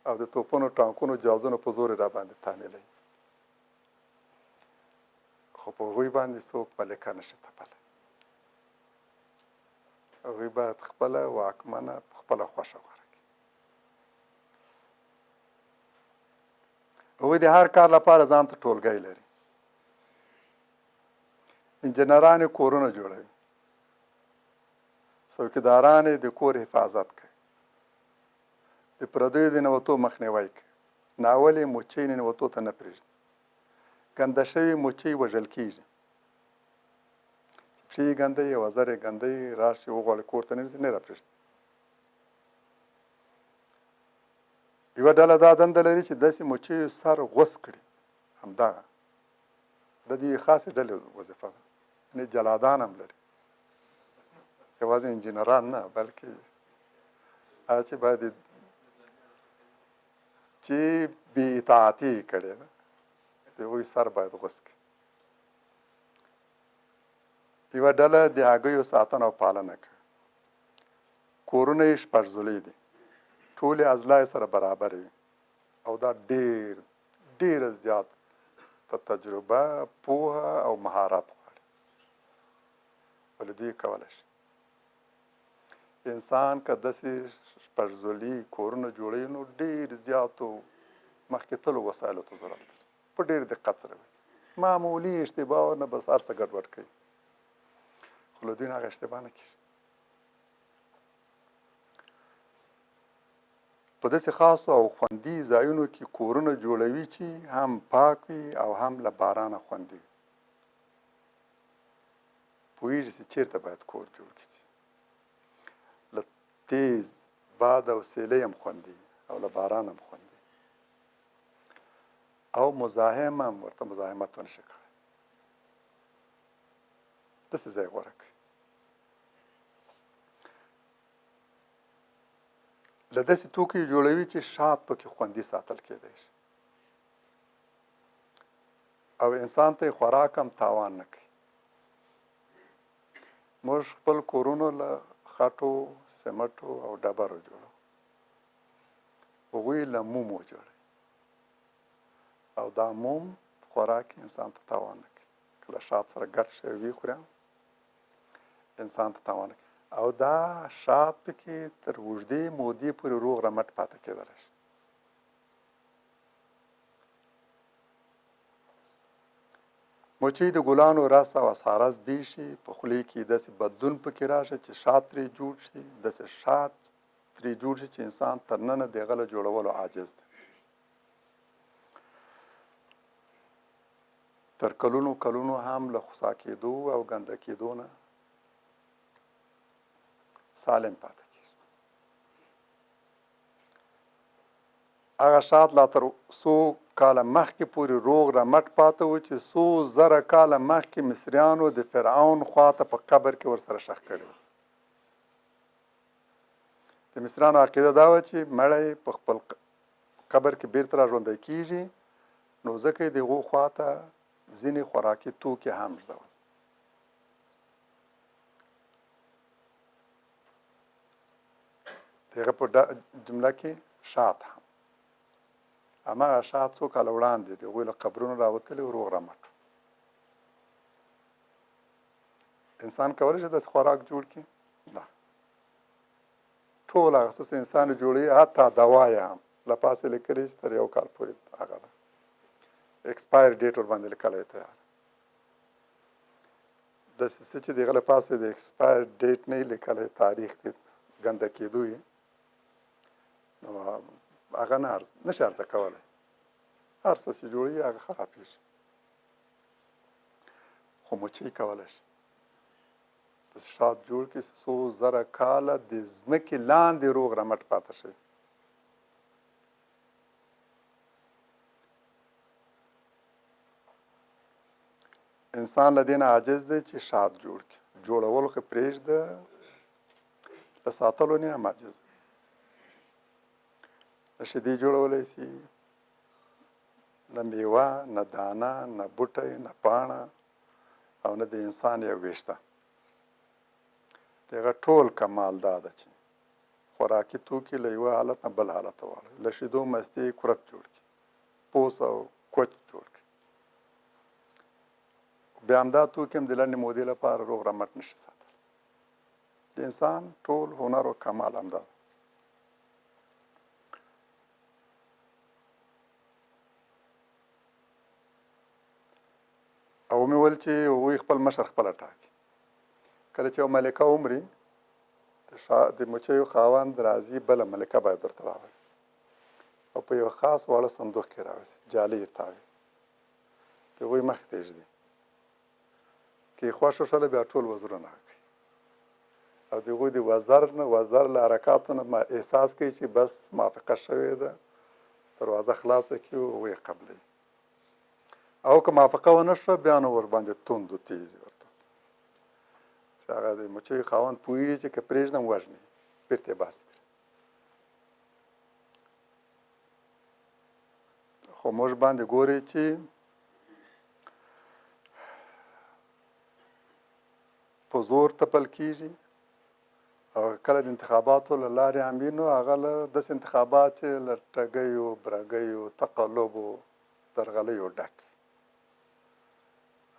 او د توپونو ټانکونو جهازونو په زور یې راباندې تعمیلوي. خو په هغوی باندې څوک ملکه نشي تپلی. هغوی باید خپله واکمنه په خپله خوښه غوره کړي. هغوی د هر کار لپاره ځان ته ټولګی لري. انجنیران یې کورونه جوړوي، څوکیداران یې د کور حفاظت کوي، د پردیو د ننوتو مخنیوی کوي، ناولې مچۍ ننوتو ته نه پرېږدي، ګنده شوي مچۍ وژل کېږي. پښې یې ګنده یې، وزر یې ګنده یې، راشي وغواړي کور ته ننوځي، نه راپرېږدي. یوه ډله دا دنده لري چې داسې مچیو سر غوڅ کړي، همدغه د دې خاصې ډلې وظیفه ده. یعنې جلادان هم لري، یوازې انجینران نه، بلکې هغه چې باید چې بې اطاعتي یې کړې ده، د هغوی سر باید غوڅ کړي. یوه ډله د هګیو ساتنه او پالنه کوي، کورونه یې شپږ ځلې دي، ټولې اضلاع سره برابر وي، او دا ډېره زیات تجربه، پوهه او مهارت غواړي، ولې دوی کولی شي. انسان که داسې شپږ ځلې کورونه جوړوي نو ډېر زیاتو مخکې تلو وسایلو ته ضرورت لري، په ډېر دقت سره وي. معمولي اشتباه نه بس هر څه ګډوډ کوي، خو له دوی نه هغه اشتباه نه کېږي. په داسې خاصو او خوندي ځایونو کې کورونه جوړوي چې هم پاک وي او هم له بارانه خوندي وي. پوهېږي چې چېرته باید کور جوړ کړي، له تیز باد او سیلۍ هم خوندي او له باران هم خوندي، او مزاحم هم ورته مزاحمت ونشي کړی. داسې ځای غوره کړئ. له داسې توکي جوړوي چې شات پکې خوندي ساتل کېدی شي او انسان ته خوراک هم تاوان نه کوي. موږ خپل کورونو له خټو، سمټو او ډبرو جوړو. هغوی له مومو جوړوي او دا موم خوراک انسان ته تاوان نه کوي. کله شات سره ګډ شی وي خوري انسان ته تاوان نه کوي او دا شات پکې تر اوږدې مودې پورې روغ رمټ پاتې کېدلی شي. مچۍ د ګلانو رس او اسارس بیشي په خولې کې داسې بدلون پکې راشي چې شات ترې جوړ شي، داسې شات ترې جوړ شي چې انسان تر ننه د هغه له جوړولو عاجز دی. تر کلونو کلونو هم له خوسا کېدو او ګنده کېدو نه سالم پاتې کېږي. هغه شات لا تر څو کاله مخکې پورې روغ رمټ پاته و چې څو زره کاله مخکې مصریانو د فرعون خواته په قبر کې ورسره ښخ کړي و. د مصریانو عقیده دا وه چې مړی په خپل قبر کې بیرته را ژوندی کېږي، نو ځکه یې د هغو خواته ځینې خوراکي توکي هم ږدول. د هغه په جمله کې شات هم هماغه شات څو کاله وړاندې د هغوی له قبرونو راوتلي روغ رمټ. انسان کولی شي داسې خوراک جوړ کړي؟ نه. ټول هغه څه انسان جوړوي، حتی دوا یې هم له پاسه لیکلي چې تر 1 کال پورې هغه ده، ایکسپایر ډیټ ورباندې لیکلی تیار. داسې څه چې د هغه له پاسه د ایکسپایر ډیټ نه یې لیکلی، تاریخ د ګنده کېدو یې، نو هغه نشي عرضه کولی. هر څه چې جوړوي هغه خرابېږي. خو مچۍ کولی شي داسې شات جوړ کړي چې څو زره کاله د ځمکې لاندې روغ رمټ پاته شي. انسان له دې نه عاجز دی چې شات جوړ کړي. جوړول خو پرېږده، له ساتلو نه هم عاجز دی. نه شیدې جوړولی شي، نه میوه، نه دانه، نه بوټی، نه پاڼه او نه د انسان یو ویښته. د هغه ټول کمال دا ده چې خوراکي توکي له یوه حالت نه بل حالت ته واړوي. له شیدو مستې کورت جوړ کړي، پوس او کوچ جوړ کړي. بیا همدا توکي هم د لنډې مودې لپاره روغ رمټ نشي ساتلی. د انسان ټول هنر او کمال همدا ده. او مې ویل چې هغوی خپل مشر خپله ټاکي. کله چې یو ملکه ومري، د مچیو خاوند راځي، بله ملکه باید ورته راوړي او په یو خاص واړه صندوق کې راوړي، جالۍ یې تاوي، د هغوی مخې ته یې ږدي. که یې خوښ وښله بیا ټول وزرونه کوي او د هغوی د وزر له حرکاتو نه احساس کوي چې بس موافقه شوې ده، دروازه خلاصه کړي او هغوی یې قبلوي. او که موافقه ونه شوه بیا نو ورباندې توند و تیز ورته چې هغه د مچیو خاوند پوهېږي چې که پرېږدم وژني، بېرته یې باسي. خو موږ باندې ګوري چې په زور تپل کېږي او کله د انتخاباتو له لارې هم وي، نو هغه له داسې انتخابات چې له ټګیو، برګیو، تقلبو، درغلیو ډک،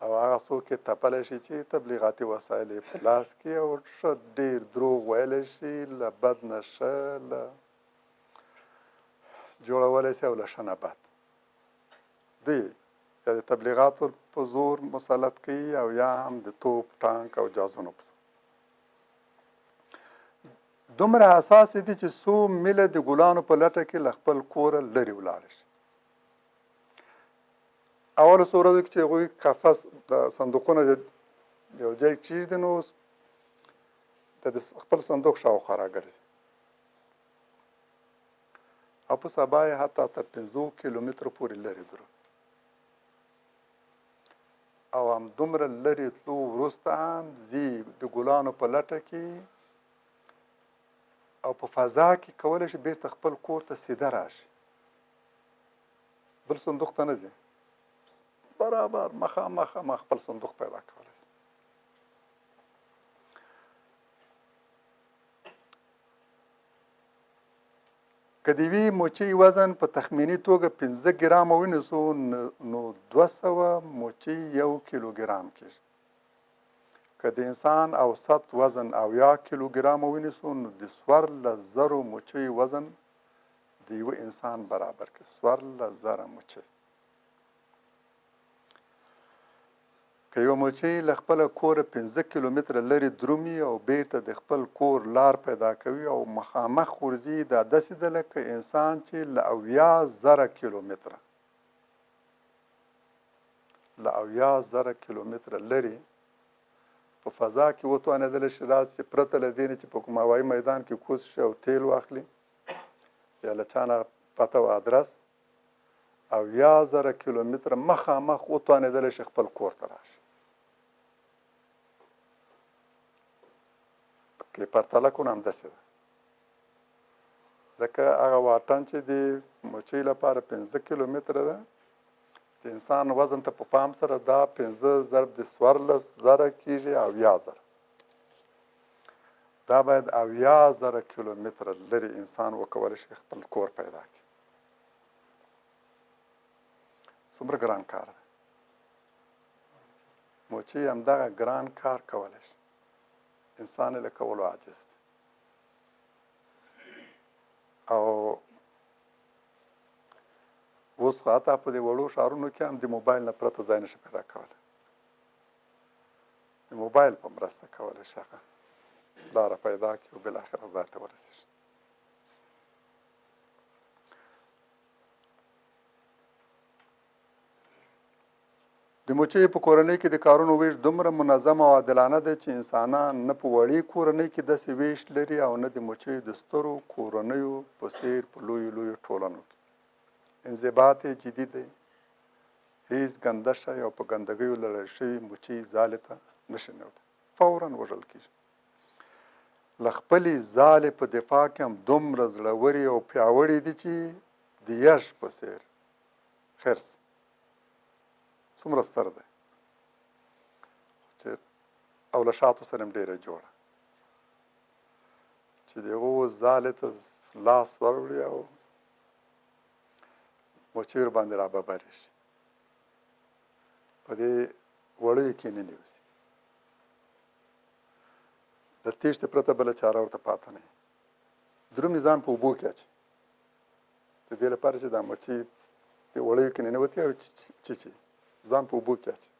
او هغه څوک یې تپلی شي چې تبلیغاتي وسایل یې په لاس کې او ښه ډېر دروغ ویلی شي، له بد نه ښه، له جوړولی شي او له ښه نه بد. دوی یا د تبلیغاتو په زور مسلط کوي او یا هم د توپ، ټانک او جازونو په زور. دومره حساس دي چې څو میله د ګلانو په لټه کې له خپل کوره لرې ولاړ شي. اولو څو ورځو کې چې هغوی قفس د صندوقونه یو ځای کېږدي، نو د خپل صندوق شاوخوا راګرځي او په سبا یې حتی تر 5 کیلومترو پورې لرې درو. او همدومره لرې تلو وروسته هم ځي د ګلانو په لټه کې او په فضا کې کولی شي بیرته خپل کور ته سیده راشي، بل صندوق ته نه ځي، برابر مخامخ خپل صندوق پیدا کولی شي. که د یوې موچۍ وزن په تخمیني توګه 15 ګرامه ونیسو نو 200 موچۍ 1 کیلوګرام کېږي. که د انسان اوسط وزن 80 کیلوګرامه ونیسو نو د 14,000 موچۍ وزن د یوه انسان برابر کړي. 14,000 موچۍ. که یوه موچۍ له خپله کوره 15 کیلومتره لرې درومي او بیرته د خپل کور لار پیدا کوي او مخامخ ورځي، دا داسې ده لکه انسان چې له 80,000 کیلومتره لرې په فضا کې وتوانېدلی شي راسي، پرته له دې نه چې په کوم هوایي میدان کې کوز شي او تیل واخلي یا له چا نه پته و ادرس، 80,000 کیلومتره مخامخ وتوانېدلی شي خپل کور ته راشي. که پرتله کړو همداسې ده، ځکه هغه واټن چې د موچۍ لپاره 15 کیلومتره ده، د انسان وزن ته په پام سره دا 15 ضرب د 14,000 کېږي 80,000. دا باید 80,000 کیلومتره لرې انسان وکولی شي خپل کور پیدا کړي. څومره ګران کار دی. موچۍ همدغه ګران کار کولی شي، انسان یې له کولو عاجز دی. او اوس خو حتی په دې وړو ښارونو کې هم د موبایل نه پرته ځای نشي پیدا کولی. د موبایل په مرسته کولی شي هغه لاره پیدا کړي او بالاخره ځای ته ورسېږي. د موچۍ په کورنۍ کې د کارونو ویش دومره منظم او عادلانه دی چې انسانان نه په وړې کورنۍ کې داسې ویش لري او نه د موچیو د سترو کورنیو په څېر په لویو ټولنو کې. انضباط یې جدي دی، هیڅ ګنده شی او په ګندګیو لړل شوي موچۍ ځالې ته نشي ننوتی، فوراً وژل کېږي. له خپلې ځالې په دفاع کې هم دومره زړورې او پیاوړې دي چې د یش په څېر خرس څومره ستر دی او له شاتو سره هم ډېره جوړه چې د هغو ځالې ته لاس وروړي او موچۍ ورباندې راببرې شي، په دې وړیو کې ننوځي. د تېښتې پرته بله چاره ورته پاته نه وي. درومي ځان په اوبو کې اچي، د دې لپاره چې دا موچۍ په وړیو کې ننوتي او چیچي، ځان په اوبو کې اچي.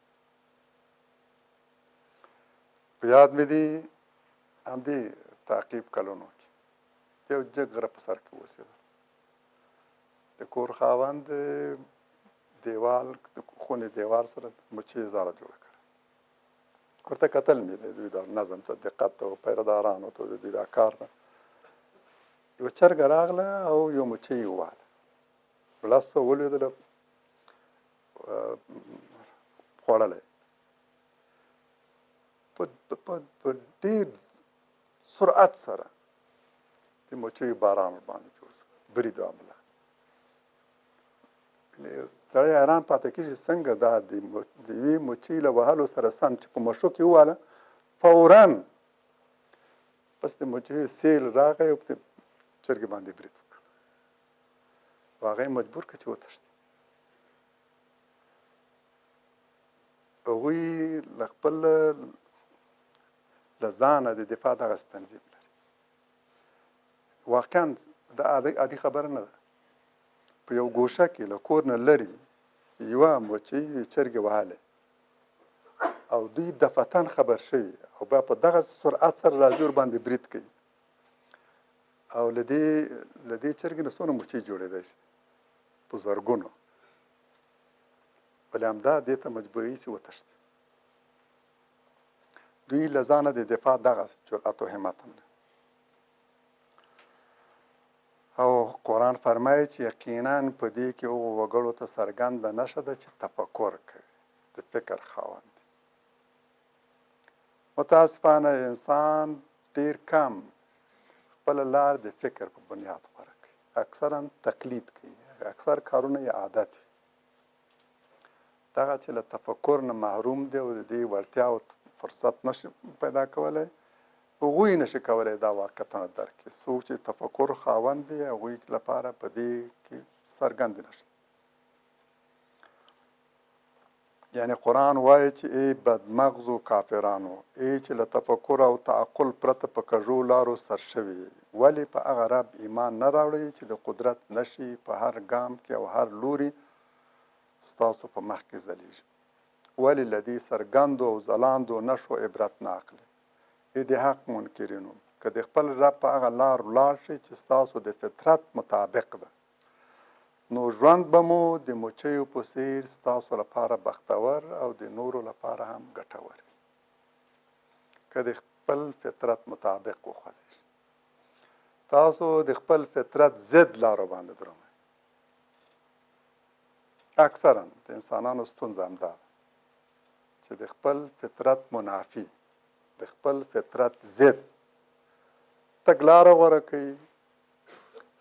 په یاد مې دي همدې تعقیب کلونو کې د یو جګ غره په سر کې اوسېده. د کور خاوند دیوال د خونې دیوال سره موچۍ ځاله جوړه کړه. ورته کتل مې د دوی دا نظم ته، دقت ته او پیردارانو ته د دوی دا کار ته. یوه چرګه راغله او یو موچۍ یې وواله، لسو ولوېدله خوړلی. په ډېر سرعت سره د موچیو باران ورباندې جوړ شو، برید و حمله. سړی حیران پاتې کېږي څنګه دا د یوې موچۍ له وهلو سره سم چې په مشو کې وواله، فوراً بس د موچیو سیل راغی او په چرګې باندې برید وکړ. هغه یې مجبور کړه چې وتښتي. هغوی له خپل له ځانه د دفاع دغسې تنظیم لري. واقعا دا عادي خبره نه ده. په یو ګوشه کې له کور نه لرې یوه موچۍ چرګې وهلی او دوی دفتن خبر شوي او بیا په دغه سرعت سره راځي ورباندې برید کوي او له دې چرګې نه څونه موچۍ جوړېدی شي، په زرګونو. بلې همدا دې ته مجبوروي چې وتښتي. دوی له ځانه د دفاع دغه جرأت او همت هم لري. او قرآن فرمایي چې یقینا په دې کې هغو وګړو ته څرګنده نښه ده چې تفکر کوي، د د فکر خاوند دی. متاسفانه انسان ډیر کم خپل لار د فکر په بنیاد غوره کوي، اکثرا تقلید کوي، اکثر کارونه یې عادت وي. دغه چې له تفکر نه محروم دی او د دې وړتیا او فرصت نشي پیدا کولی، هغوی نشي کولی دا واقعیتونه درک کړي. څوک چې تفکر خاوند دي هغوی لپاره په دې کې څرګند نشته. یعنی قرآن وایي چې ای بدمغزو کافرانو، ای چې له تفکر او تعقل پرته په کږو لارو سر شوي، ولې په هغه رب ایمان نه راوړئ چې د قدرت نښې په هر ګام کې او هر لوري ستاسو په مخ کې ځلیږي؟ ولې له دې څرګندو او ځلاندو نښو عبرت نه اخلي؟ ای د حق منکرینو، که د خپل رب په هغه لار ولاړ شئ چې ستاسو د فطرت مطابق ده، نو ژوند به مو د مچیو په څیر ستاسو لپاره بختور او د نورو لپاره هم ګټور وي. که د خپل فطرت مطابق وخوځئ، تاسو د خپل فطرت ضد لارو باندې درومئ. اکثرا د انسانانو ستونزه همدا ده چې د خپل فطرت منافي، د خپل فطرت ضد تګلاره غوره کوي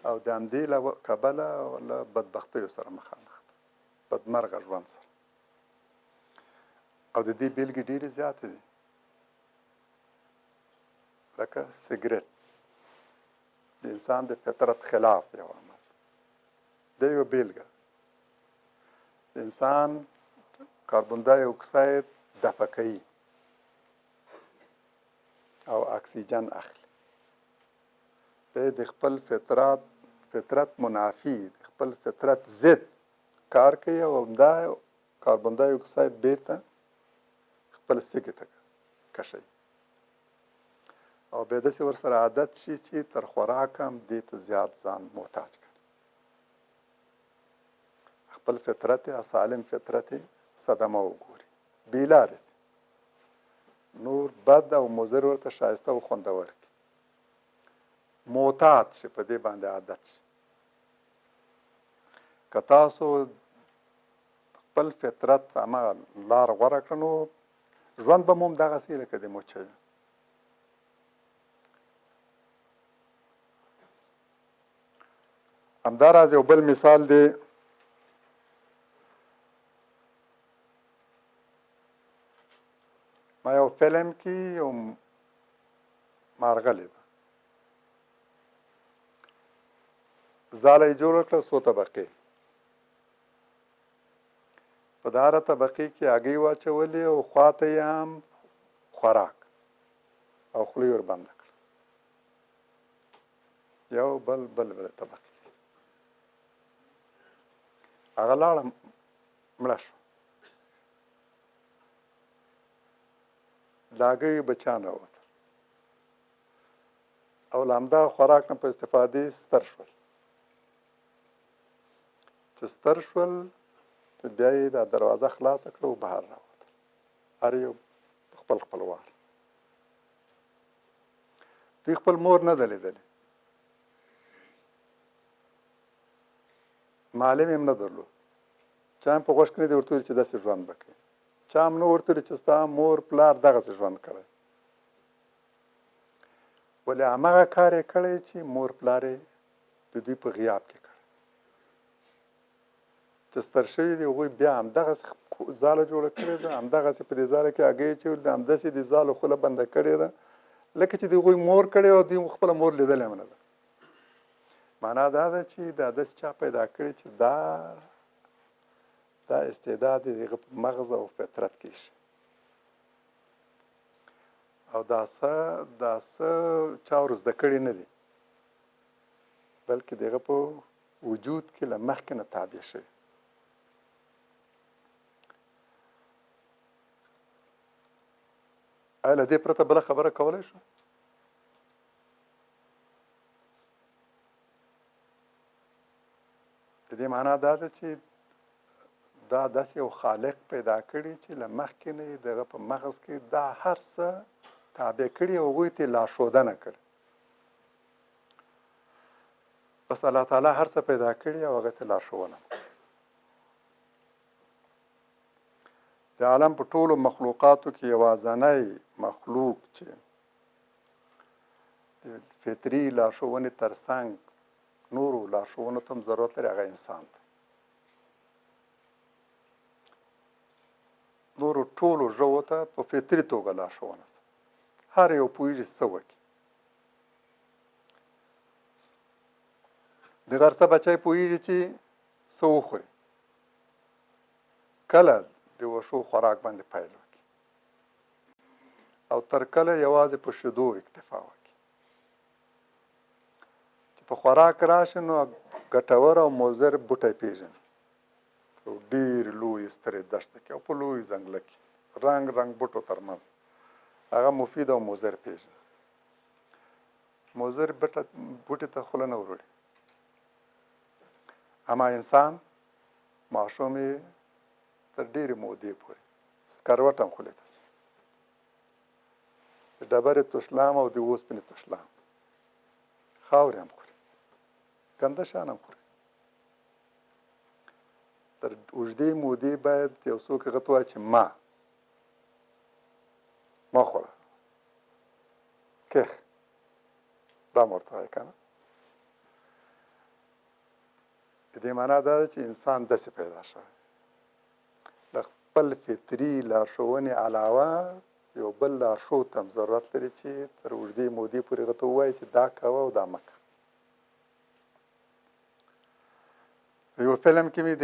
او د همدې له کبله له بدبختیو سره مخامخ ده، بدمرغه ژوند سره. او د دې بیلګې ډېرې زیاتې دي، لکه سګرټ د انسان د فطرت خلاف یو عمل دی. یو بیلګه د انسان کاربن دای اکساید دفع کوي او اکسیجن اخلي. د خپل فطرت منافي، د خپل فطرت ضد کار کوي او همدا کاربن دای اکساید بیرته خپل سږي ته کشوي او بیا داسې ورسره عادت شي چې تر خوراک هم دې ته زیات ځان محتاج کړي. خپل فطرت سالم فطرت صدمه وګوري، بې لارې شي، نور بد او مضر ورته ښایسته او خوندور کړي، معتاد شي، په دې باندې عادت شي. که تاسو خپل فطرت هماغه لار غوره کړه، نو ژوند به مو هم دغسې لکه د مچیو. همداراز یو بل مثال دی، ما یو فلم کې یو مارغه لیده، ځاله یې جوړه کړه څو طبقې، په د هره طبقې کې هګۍ واچولې او خواته یې هم خوراک او خوله یې وربنده کړه، یو بل طبقې. هغه لاړه مړه شوه، له هګیو بچیان راووتل او له همدغه خوراک نه په استفادې ستر شول. چې ستر شول بیا یې دا دروازه خلاصه کړه او بهر راووتل، هر یو خپل وار. دوی خپل مور نه ده لیدلې، معلم هم نه درلود، چا هم په غوږ کې نه دي ورته ویلي چې داسې ژوند به کوي، چا هم نه ورته ویلي چې ستا مور پلار دغسې ژوند کړی. ولې هماغه کار یې کړی چې مور پلار یې د دوی په غیاب کې کړی. چې ستر شوي دي هغوی بیا همدغسې ځاله جوړه کړې ده، همدغسې په دې ځاله کې هګۍ اچولي ده، همداسې د ځالو خوله بنده کړې ده لکه چې د هغوی مور کړې او دوی خپله مور لیدلې هم نه ده. معنا دا ده چې دا داسې چا پیدا کړي چې دا استعداد د هغه په مغز او فطرت کې شي، او دا څه چا ور زده کړي نه دي، بلکې د هغه په وجود کې له مخکې نه تابع شوي. آیا له دې پرته بله خبره کولی شو؟ د دې معنا دا ده چې دا داسې یو خالق پیدا کړي چې له مخکې نه یې دغه په مغز کې دا هر څه تابع کړي او هغوی ته یې لارښودنه کړي. بس الله تعالی هر څه پیدا کړي او هغه ته لارښوونه. د عالم په ټولو مخلوقاتو کې یوازینی مخلوق چې د فطري لارښوونې ترڅنګ نورو لارښوونو ته هم ضرورت لري هغه انسان دی. نورو ټولو ژوو ته په فطري توګه لارښوونه ده. هر یو پوهېږي څه وکړي. د غرڅه بچی پوهېږي چې څه وخوري، کله د وښو خوراک باندې پیل وکړي او تر کله یوازې په شیدو اکتفا وکړي. چې په خوراک راشي نو ګټور او مضر بوټی پېژني. په ډېر لوی سترې دښته کې او په لوی ځنګله کې رنګ رنګ بوټو ترمنځ هغه مفید او مضر پېژني. مضر بوټي ته خوله نه وروړي. اما انسان ماشوم یې تر ډېرې مودې پورې سکروټ هم خولې ته اچوي. د ډبرې تشلام او د اوسپنې تشلام خاورې هم خوري، ګنده شیان هم خوري. تر اوږدې مودې باید یو څوک هغه ته وایي چې مه خوره، کیخ دا مې ورته وایي که نه. د دې معنا دا ده چې انسان داسې پیدا شوی د خپل فطري لارښوونې علاوه یو بل لارښود ته هم ضرورت لري چې تر اوږدې مودې پورې هغه ته ووایي چې دا کوه او دا مه کوه. په یو فلم کې مې د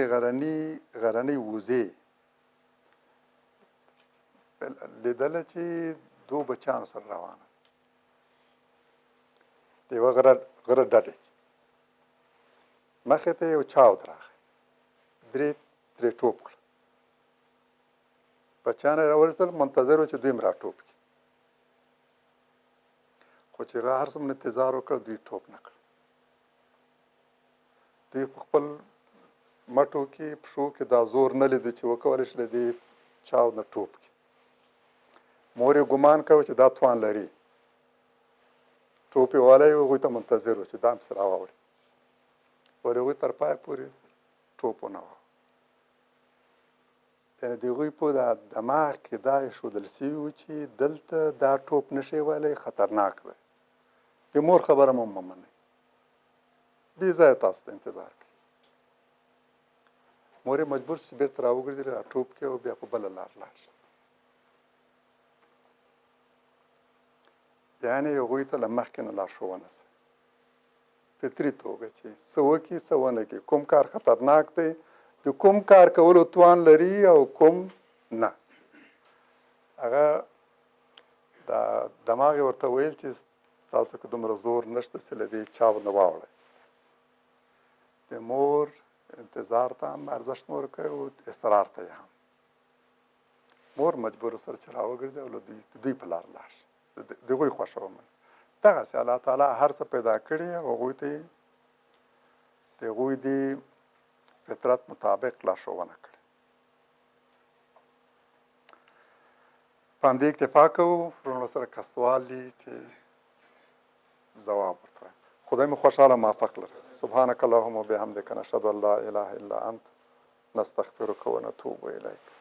غرنۍ وزې لیدله چې دوه بچیانو سره روانه د یوه غره ډډې کې مخې ته یو چاود راغی، درې ترې ټوپ کړه. بچیان یې راورسېدل، منتظر و چې دوی هم را ټوپ کړي، خو چې هغه هر څومره انتظار وکړ دوی ټوپ نه کړ. دوی په خپل مټو کې پښو کې دا زور نه لیدو چې وکولی شي له دې چاود نه ټوپ کړي. مور یې ګمان کوي چې دا توان لري، ټوپ یې والی و، هغوی ته منتظر و چې دا هم پسې راواوړي. ور هغوی تر پایه پورې ټوپ ونه وهه. یعنې د هغوی په دماغ کې دا ایښودل سوي وو چې دلته دا ټوپ نه شي ویلی، خطرناک دی. د مور خبره مو مه منئ، بې ځایه تاسو ته انتظار کوي. مور یې مجبور شي چې بېرته را وګرځي، را ټوپ کړي او بیا په بله لار لاړ شي. یعنې هغوی ته له مخکې نه لارښوونه شي فطري توګه چې څه وکړي څه ونه کړي، کوم کار خطرناک دی، د کوم کار کولو توان لري او کوم نه. هغه دا دماغ یې ورته ویل چې تاسو که دومره زور نشته چې له دې چاود نه واوړئ. د مور انتظار ته هم ارزښت نه ورکوي او اصرار ته یې هم. مور مجبور سره چې را وګرځي او له دوی په لار لاړ شي، د هغوی خوښه ومني. دغسې الله تعالی هر څه پیدا کړي او هغوی ته یې د هغوی د فطرت مطابق لارښوونه کړي. په همدې اکتفا کوو. وروڼو سره که سوال وي چې ځواب ورته وایم. خدای مو خوشحاله موفق لري. سبحانک اللهم وبحمدک نشهد ان لا اله الا انت نستغفرک ونتوب الیک.